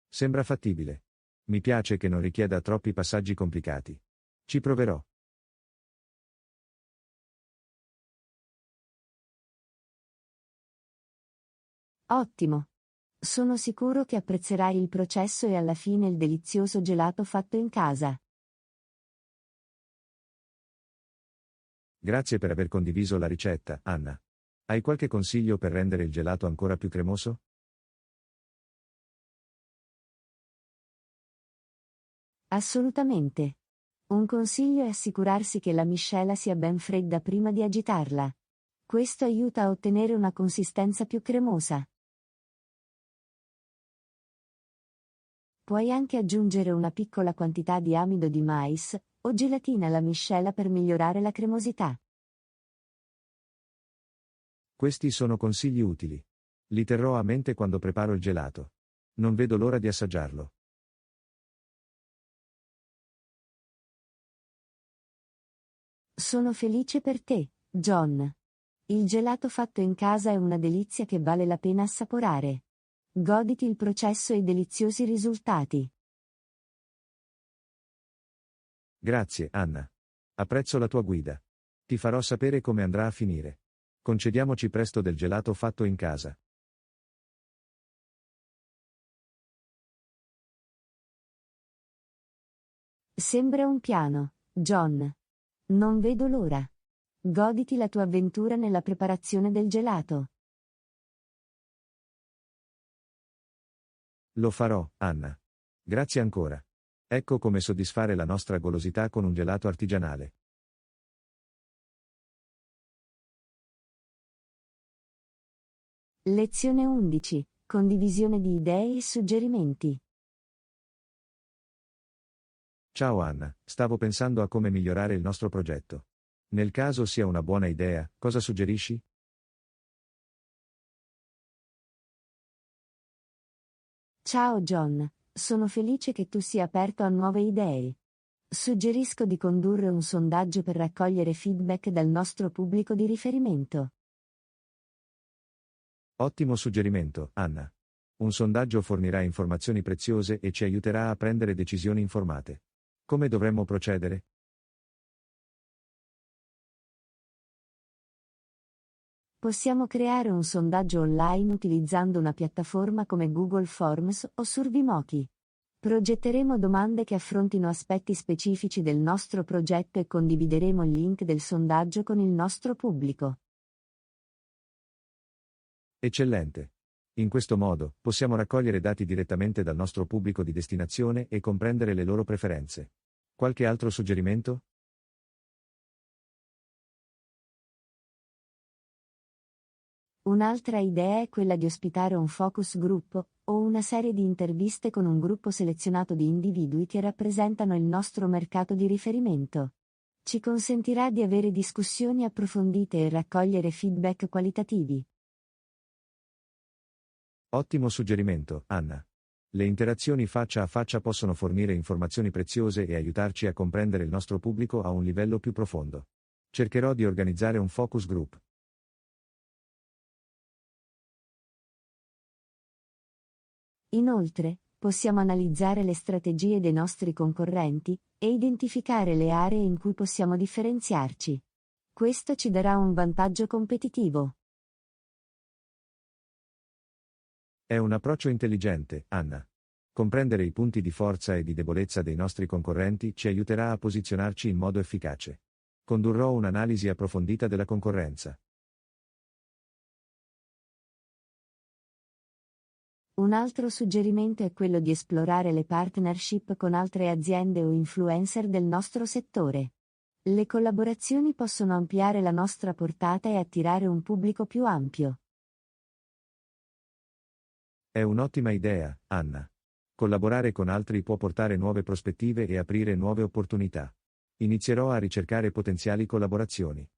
Sembra fattibile. Mi piace che non richieda troppi passaggi complicati. Ci proverò. Ottimo! Sono sicuro che apprezzerai il processo e alla fine il delizioso gelato fatto in casa. Grazie per aver condiviso la ricetta, Anna. Hai qualche consiglio per rendere il gelato ancora più cremoso? Assolutamente. Un consiglio è assicurarsi che la miscela sia ben fredda prima di agitarla. Questo aiuta a ottenere una consistenza più cremosa. Puoi anche aggiungere una piccola quantità di amido di mais o gelatina alla miscela per migliorare la cremosità. Questi sono consigli utili. Li terrò a mente quando preparo il gelato. Non vedo l'ora di assaggiarlo. Sono felice per te, John. Il gelato fatto in casa è una delizia che vale la pena assaporare. Goditi il processo e i deliziosi risultati. Grazie, Anna. Apprezzo la tua guida. Ti farò sapere come andrà a finire. Concediamoci presto del gelato fatto in casa. Sembra un piano, John. Non vedo l'ora. Goditi la tua avventura nella preparazione del gelato. Lo farò, Anna. Grazie ancora. Ecco come soddisfare la nostra golosità con un gelato artigianale. Lezione 11. Condivisione di idee e suggerimenti. Ciao Anna, stavo pensando a come migliorare il nostro progetto. Nel caso sia una buona idea, cosa suggerisci? Ciao John, sono felice che tu sia aperto a nuove idee. Suggerisco di condurre un sondaggio per raccogliere feedback dal nostro pubblico di riferimento. Ottimo suggerimento, Anna. Un sondaggio fornirà informazioni preziose e ci aiuterà a prendere decisioni informate. Come dovremmo procedere? Possiamo creare un sondaggio online utilizzando una piattaforma come Google Forms o Survimoki. Progetteremo domande che affrontino aspetti specifici del nostro progetto e condivideremo il link del sondaggio con il nostro pubblico. Eccellente. In questo modo, possiamo raccogliere dati direttamente dal nostro pubblico di destinazione e comprendere le loro preferenze. Qualche altro suggerimento? Un'altra idea è quella di ospitare un focus group, o una serie di interviste con un gruppo selezionato di individui che rappresentano il nostro mercato di riferimento. Ci consentirà di avere discussioni approfondite e raccogliere feedback qualitativi. Ottimo suggerimento, Anna. Le interazioni faccia a faccia possono fornire informazioni preziose e aiutarci a comprendere il nostro pubblico a un livello più profondo. Cercherò di organizzare un focus group. Inoltre, possiamo analizzare le strategie dei nostri concorrenti e identificare le aree in cui possiamo differenziarci. Questo ci darà un vantaggio competitivo. È un approccio intelligente, Anna. Comprendere i punti di forza e di debolezza dei nostri concorrenti ci aiuterà a posizionarci in modo efficace. Condurrò un'analisi approfondita della concorrenza. Un altro suggerimento è quello di esplorare le partnership con altre aziende o influencer del nostro settore. Le collaborazioni possono ampliare la nostra portata e attirare un pubblico più ampio. È un'ottima idea, Anna. Collaborare con altri può portare nuove prospettive e aprire nuove opportunità. Inizierò a ricercare potenziali collaborazioni.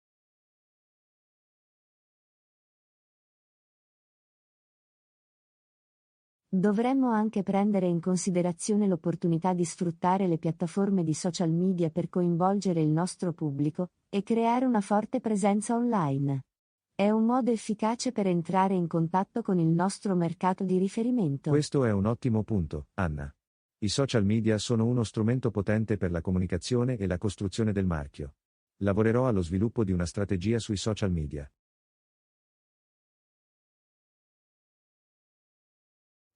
Dovremmo anche prendere in considerazione l'opportunità di sfruttare le piattaforme di social media per coinvolgere il nostro pubblico e creare una forte presenza online. È un modo efficace per entrare in contatto con il nostro mercato di riferimento. Questo è un ottimo punto, Anna. I social media sono uno strumento potente per la comunicazione e la costruzione del marchio. Lavorerò allo sviluppo di una strategia sui social media.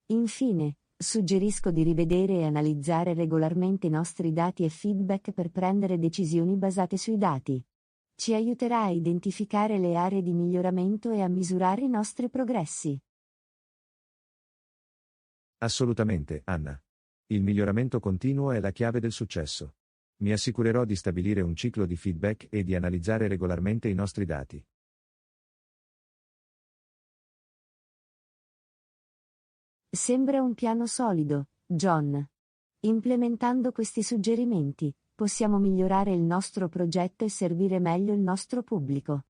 Infine, suggerisco di rivedere e analizzare regolarmente i nostri dati e feedback per prendere decisioni basate sui dati. Ci aiuterà a identificare le aree di miglioramento e a misurare i nostri progressi. Assolutamente, Anna. Il miglioramento continuo è la chiave del successo. Mi assicurerò di stabilire un ciclo di feedback e di analizzare regolarmente i nostri dati. Sembra un piano solido, John. Implementando questi suggerimenti, possiamo migliorare il nostro progetto e servire meglio il nostro pubblico.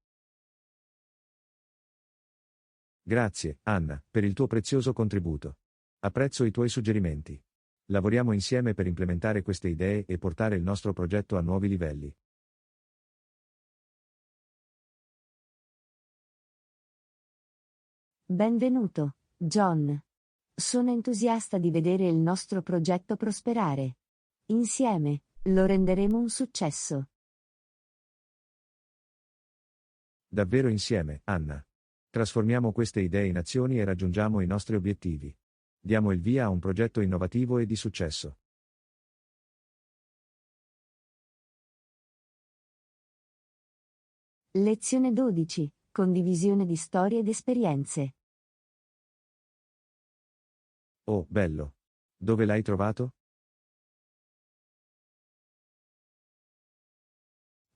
Grazie, Anna, per il tuo prezioso contributo. Apprezzo i tuoi suggerimenti. Lavoriamo insieme per implementare queste idee e portare il nostro progetto a nuovi livelli. Benvenuto, John. Sono entusiasta di vedere il nostro progetto prosperare. Insieme, lo renderemo un successo. Davvero insieme, Anna. Trasformiamo queste idee in azioni e raggiungiamo i nostri obiettivi. Diamo il via a un progetto innovativo e di successo. Lezione 12. Condivisione di storie ed esperienze. Oh, bello. Dove l'hai trovato?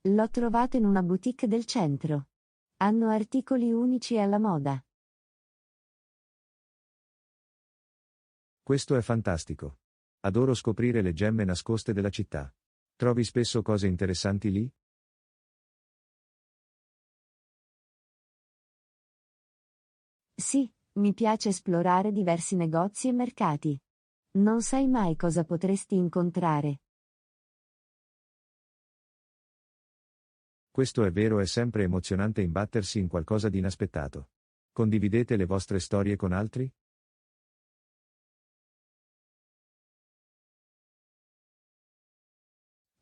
L'ho trovato in una boutique del centro. Hanno articoli unici e alla moda. Questo è fantastico. Adoro scoprire le gemme nascoste della città. Trovi spesso cose interessanti lì? Sì, mi piace esplorare diversi negozi e mercati. Non sai mai cosa potresti incontrare. Questo è vero, è sempre emozionante imbattersi in qualcosa di inaspettato. Condividete le vostre storie con altri?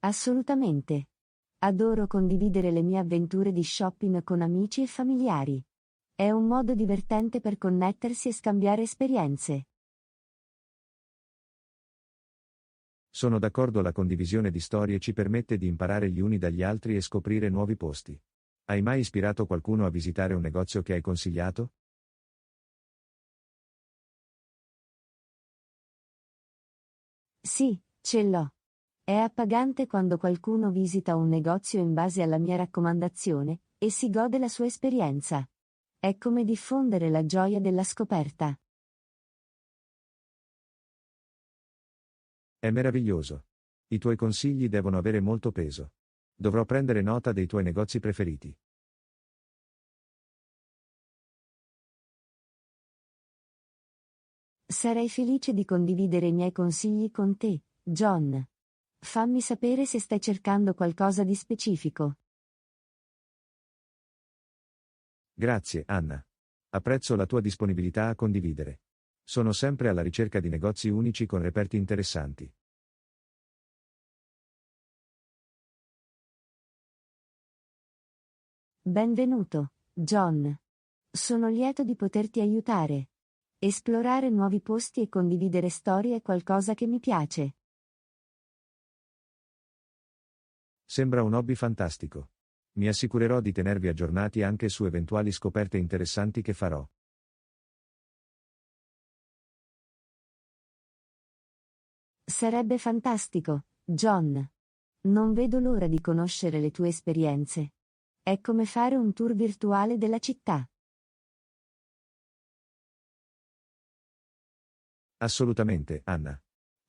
Assolutamente. Adoro condividere le mie avventure di shopping con amici e familiari. È un modo divertente per connettersi e scambiare esperienze. Sono d'accordo, la condivisione di storie ci permette di imparare gli uni dagli altri e scoprire nuovi posti. Hai mai ispirato qualcuno a visitare un negozio che hai consigliato? Sì, ce l'ho. È appagante quando qualcuno visita un negozio in base alla mia raccomandazione, e si gode la sua esperienza. È come diffondere la gioia della scoperta. È meraviglioso. I tuoi consigli devono avere molto peso. Dovrò prendere nota dei tuoi negozi preferiti. Sarei felice di condividere i miei consigli con te, John. Fammi sapere se stai cercando qualcosa di specifico. Grazie, Anna. Apprezzo la tua disponibilità a condividere. Sono sempre alla ricerca di negozi unici con reperti interessanti. Benvenuto, John. Sono lieto di poterti aiutare. Esplorare nuovi posti e condividere storie è qualcosa che mi piace. Sembra un hobby fantastico. Mi assicurerò di tenervi aggiornati anche su eventuali scoperte interessanti che farò. Sarebbe fantastico, John. Non vedo l'ora di conoscere le tue esperienze. È come fare un tour virtuale della città. Assolutamente, Anna.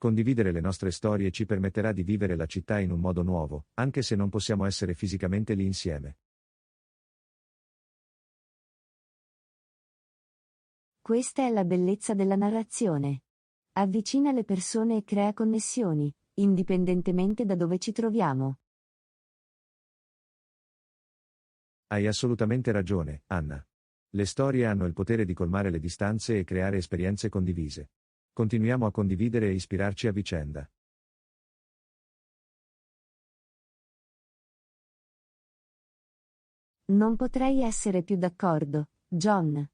Condividere le nostre storie ci permetterà di vivere la città in un modo nuovo, anche se non possiamo essere fisicamente lì insieme. Questa è la bellezza della narrazione. Avvicina le persone e crea connessioni, indipendentemente da dove ci troviamo. Hai assolutamente ragione, Anna. Le storie hanno il potere di colmare le distanze e creare esperienze condivise. Continuiamo a condividere e ispirarci a vicenda. Non potrei essere più d'accordo, John.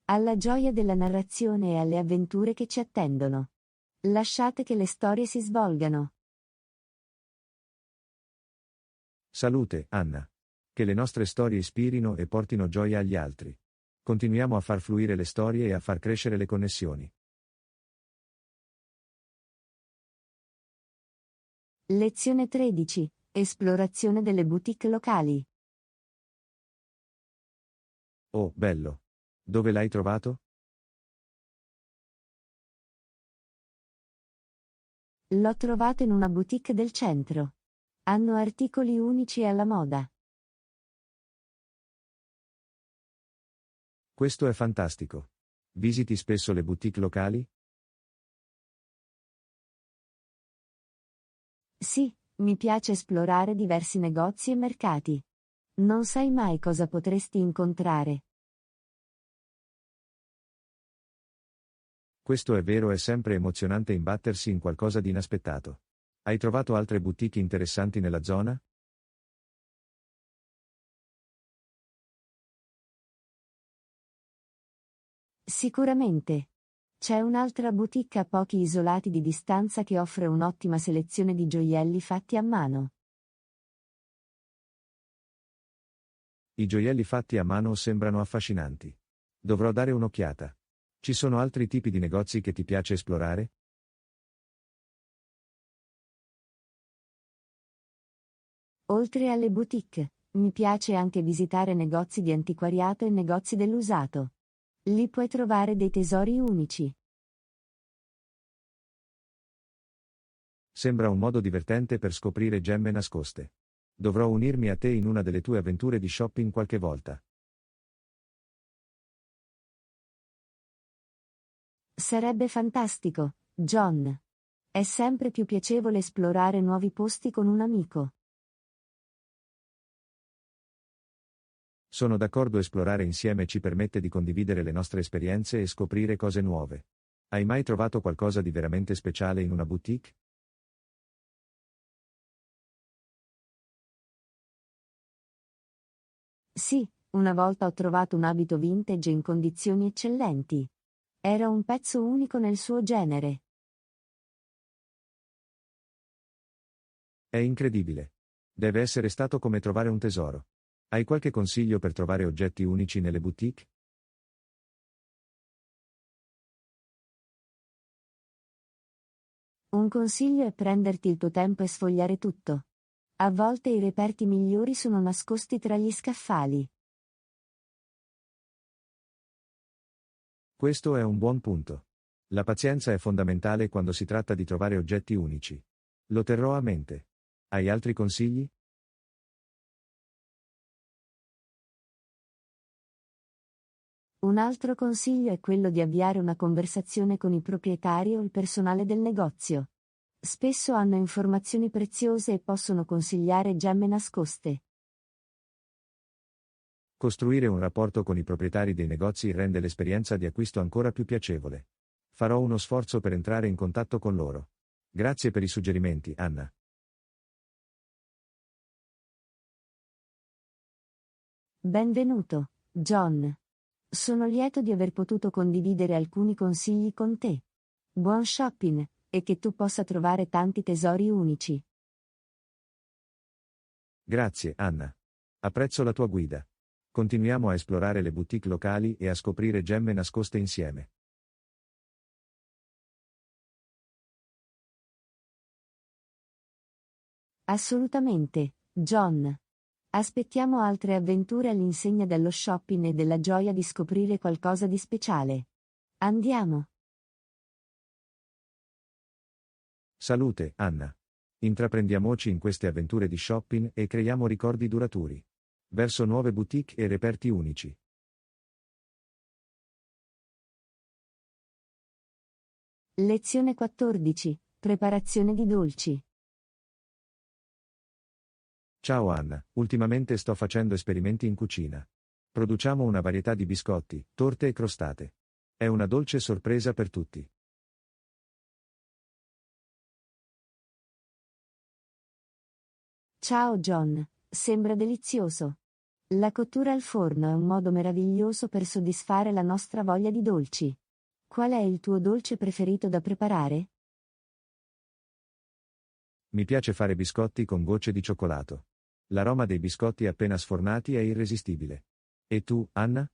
Alla gioia della narrazione e alle avventure che ci attendono. Lasciate che le storie si svolgano. Salute, Anna. Che le nostre storie ispirino e portino gioia agli altri. Continuiamo a far fluire le storie e a far crescere le connessioni. Lezione 13. Esplorazione delle boutique locali. Oh, bello. Dove l'hai trovato? L'ho trovato in una boutique del centro. Hanno articoli unici e alla moda. Questo è fantastico. Visiti spesso le boutique locali? Sì, mi piace esplorare diversi negozi e mercati. Non sai mai cosa potresti incontrare. Questo è vero, è sempre emozionante imbattersi in qualcosa di inaspettato. Hai trovato altre boutique interessanti nella zona? Sicuramente. C'è un'altra boutique a pochi isolati di distanza che offre un'ottima selezione di gioielli fatti a mano. I gioielli fatti a mano sembrano affascinanti. Dovrò dare un'occhiata. Ci sono altri tipi di negozi che ti piace esplorare? Oltre alle boutique, mi piace anche visitare negozi di antiquariato e negozi dell'usato. Lì puoi trovare dei tesori unici. Sembra un modo divertente per scoprire gemme nascoste. Dovrò unirmi a te in una delle tue avventure di shopping qualche volta. Sarebbe fantastico, John. È sempre più piacevole esplorare nuovi posti con un amico. Sono d'accordo, esplorare insieme ci permette di condividere le nostre esperienze e scoprire cose nuove. Hai mai trovato qualcosa di veramente speciale in una boutique? Sì, una volta ho trovato un abito vintage in condizioni eccellenti. Era un pezzo unico nel suo genere. È incredibile. Deve essere stato come trovare un tesoro. Hai qualche consiglio per trovare oggetti unici nelle boutique? Un consiglio è prenderti il tuo tempo e sfogliare tutto. A volte i reperti migliori sono nascosti tra gli scaffali. Questo è un buon punto. La pazienza è fondamentale quando si tratta di trovare oggetti unici. Lo terrò a mente. Hai altri consigli? Un altro consiglio è quello di avviare una conversazione con i proprietari o il personale del negozio. Spesso hanno informazioni preziose e possono consigliare gemme nascoste. Costruire un rapporto con i proprietari dei negozi rende l'esperienza di acquisto ancora più piacevole. Farò uno sforzo per entrare in contatto con loro. Grazie per i suggerimenti, Anna. Benvenuto, John. Sono lieto di aver potuto condividere alcuni consigli con te. Buon shopping, e che tu possa trovare tanti tesori unici. Grazie, Anna. Apprezzo la tua guida. Continuiamo a esplorare le boutique locali e a scoprire gemme nascoste insieme. Assolutamente, John. Aspettiamo altre avventure all'insegna dello shopping e della gioia di scoprire qualcosa di speciale. Andiamo. Salute, Anna. Intraprendiamoci in queste avventure di shopping e creiamo ricordi duraturi. Verso nuove boutique e reperti unici. Lezione 14. Preparazione di dolci. Ciao Anna, ultimamente sto facendo esperimenti in cucina. Produciamo una varietà di biscotti, torte e crostate. È una dolce sorpresa per tutti. Ciao John, sembra delizioso. La cottura al forno è un modo meraviglioso per soddisfare la nostra voglia di dolci. Qual è il tuo dolce preferito da preparare? Mi piace fare biscotti con gocce di cioccolato. L'aroma dei biscotti appena sfornati è irresistibile. E tu, Anna?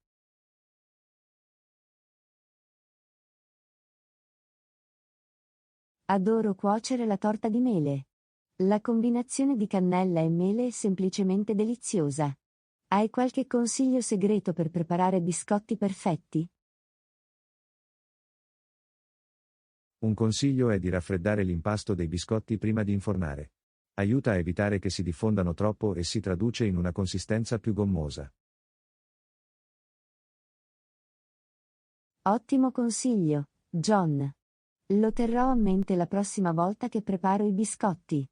Adoro cuocere la torta di mele. La combinazione di cannella e mele è semplicemente deliziosa. Hai qualche consiglio segreto per preparare biscotti perfetti? Un consiglio è di raffreddare l'impasto dei biscotti prima di infornare. Aiuta a evitare che si diffondano troppo e si traduce in una consistenza più gommosa. Ottimo consiglio, John. Lo terrò a mente la prossima volta che preparo i biscotti.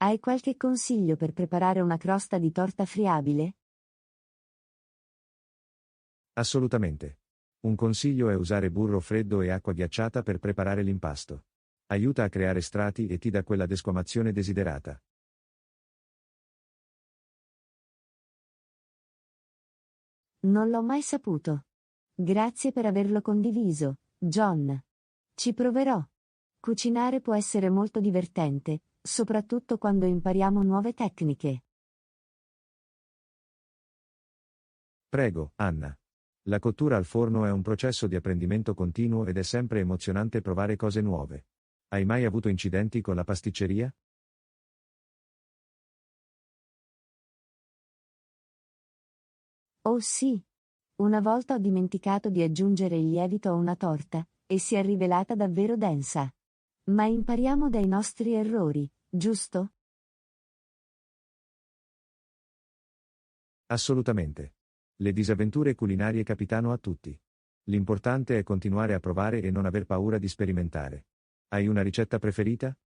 Hai qualche consiglio per preparare una crosta di torta friabile? Assolutamente. Un consiglio è usare burro freddo e acqua ghiacciata per preparare l'impasto. Aiuta a creare strati e ti dà quella desquamazione desiderata. Non l'ho mai saputo. Grazie per averlo condiviso, John. Ci proverò. Cucinare può essere molto divertente, soprattutto quando impariamo nuove tecniche. Prego, Anna. La cottura al forno è un processo di apprendimento continuo ed è sempre emozionante provare cose nuove. Hai mai avuto incidenti con la pasticceria? Oh sì. Una volta ho dimenticato di aggiungere il lievito a una torta, e si è rivelata davvero densa. Ma impariamo dai nostri errori, giusto? Assolutamente. Le disavventure culinarie capitano a tutti. L'importante è continuare a provare e non aver paura di sperimentare. Hai una ricetta preferita?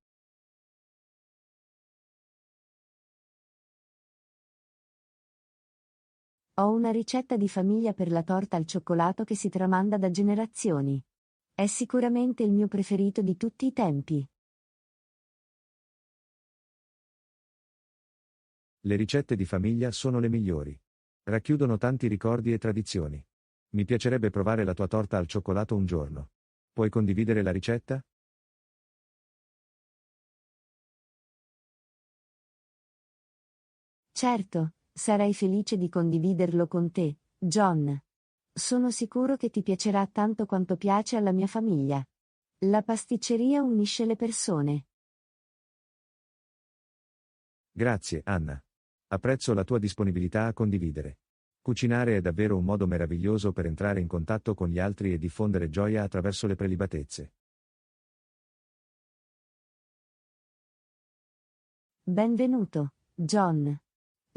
Ho una ricetta di famiglia per la torta al cioccolato che si tramanda da generazioni. È sicuramente il mio preferito di tutti i tempi. Le ricette di famiglia sono le migliori. Racchiudono tanti ricordi e tradizioni. Mi piacerebbe provare la tua torta al cioccolato un giorno. Puoi condividere la ricetta? Certo, sarei felice di condividerlo con te, John. Sono sicuro che ti piacerà tanto quanto piace alla mia famiglia. La pasticceria unisce le persone. Grazie, Anna. Apprezzo la tua disponibilità a condividere. Cucinare è davvero un modo meraviglioso per entrare in contatto con gli altri e diffondere gioia attraverso le prelibatezze. Benvenuto, John.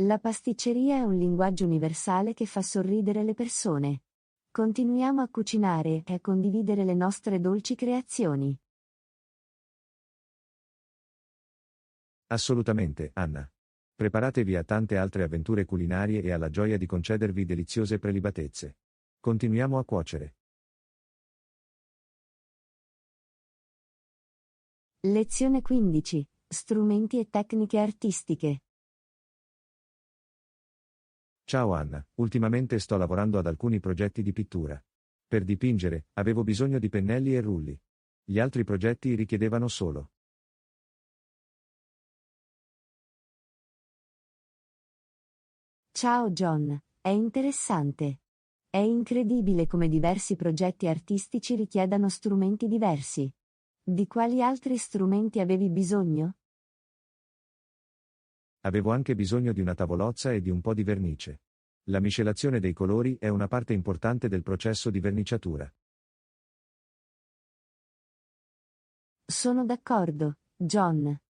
La pasticceria è un linguaggio universale che fa sorridere le persone. Continuiamo a cucinare e a condividere le nostre dolci creazioni. Assolutamente, Anna. Preparatevi a tante altre avventure culinarie e alla gioia di concedervi deliziose prelibatezze. Continuiamo a cuocere. Lezione 15. Strumenti e tecniche artistiche. Ciao Anna, ultimamente sto lavorando ad alcuni progetti di pittura. Per dipingere, avevo bisogno di pennelli e rulli. Gli altri progetti richiedevano solo. Ciao John, è interessante. È incredibile come diversi progetti artistici richiedano strumenti diversi. Di quali altri strumenti avevi bisogno? Avevo anche bisogno di una tavolozza e di un po' di vernice. La miscelazione dei colori è una parte importante del processo di verniciatura. Sono d'accordo, John.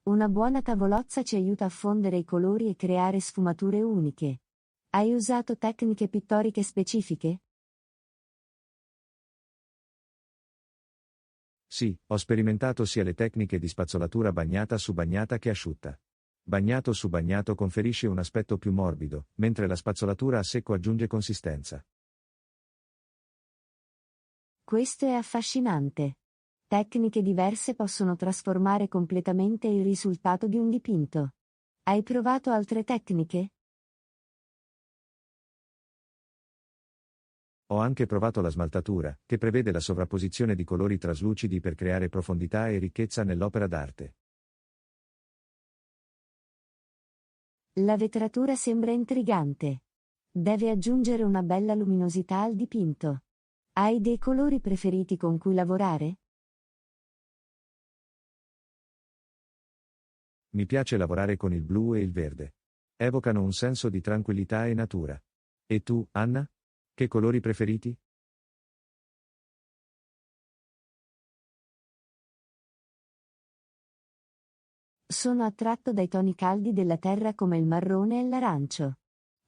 Una buona tavolozza ci aiuta a fondere i colori e creare sfumature uniche. Hai usato tecniche pittoriche specifiche? Sì, ho sperimentato sia le tecniche di spazzolatura bagnata su bagnata che asciutta. Bagnato su bagnato conferisce un aspetto più morbido, mentre la spazzolatura a secco aggiunge consistenza. Questo è affascinante. Tecniche diverse possono trasformare completamente il risultato di un dipinto. Hai provato altre tecniche? Ho anche provato la smaltatura, che prevede la sovrapposizione di colori traslucidi per creare profondità e ricchezza nell'opera d'arte. La vetratura sembra intrigante. Deve aggiungere una bella luminosità al dipinto. Hai dei colori preferiti con cui lavorare? Mi piace lavorare con il blu e il verde. Evocano un senso di tranquillità e natura. E tu, Anna? Che colori preferiti? Sono attratto dai toni caldi della terra come il marrone e l'arancio.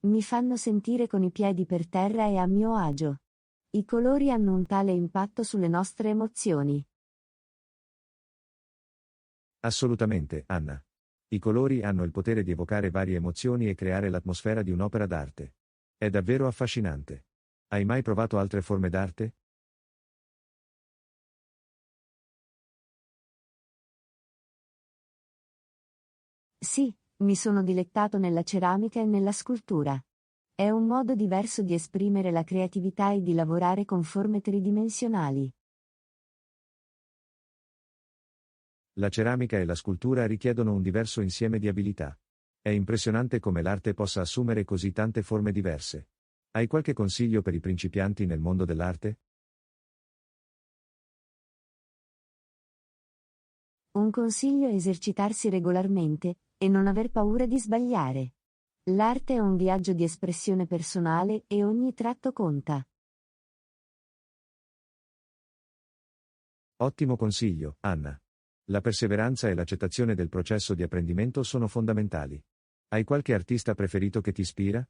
Mi fanno sentire con i piedi per terra e a mio agio. I colori hanno un tale impatto sulle nostre emozioni. Assolutamente, Anna. I colori hanno il potere di evocare varie emozioni e creare l'atmosfera di un'opera d'arte. È davvero affascinante. Hai mai provato altre forme d'arte? Sì, mi sono dilettato nella ceramica e nella scultura. È un modo diverso di esprimere la creatività e di lavorare con forme tridimensionali. La ceramica e la scultura richiedono un diverso insieme di abilità. È impressionante come l'arte possa assumere così tante forme diverse. Hai qualche consiglio per i principianti nel mondo dell'arte? Un consiglio è esercitarsi regolarmente e non aver paura di sbagliare. L'arte è un viaggio di espressione personale e ogni tratto conta. Ottimo consiglio, Anna. La perseveranza e l'accettazione del processo di apprendimento sono fondamentali. Hai qualche artista preferito che ti ispira?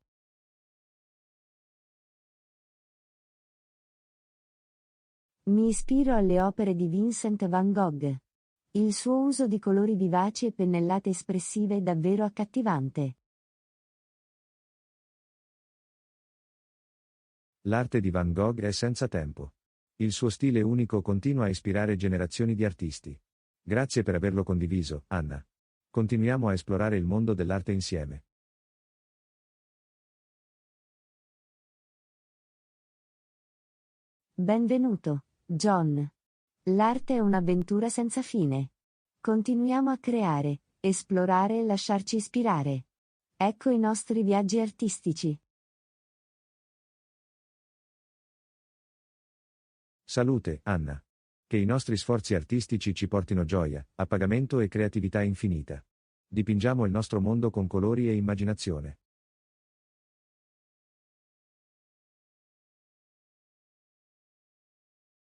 Mi ispiro alle opere di Vincent van Gogh. Il suo uso di colori vivaci e pennellate espressive è davvero accattivante. L'arte di Van Gogh è senza tempo. Il suo stile unico continua a ispirare generazioni di artisti. Grazie per averlo condiviso, Anna. Continuiamo a esplorare il mondo dell'arte insieme. Benvenuto, John. L'arte è un'avventura senza fine. Continuiamo a creare, esplorare e lasciarci ispirare. Ecco i nostri viaggi artistici. Salute, Anna. Che i nostri sforzi artistici ci portino gioia, appagamento e creatività infinita. Dipingiamo il nostro mondo con colori e immaginazione.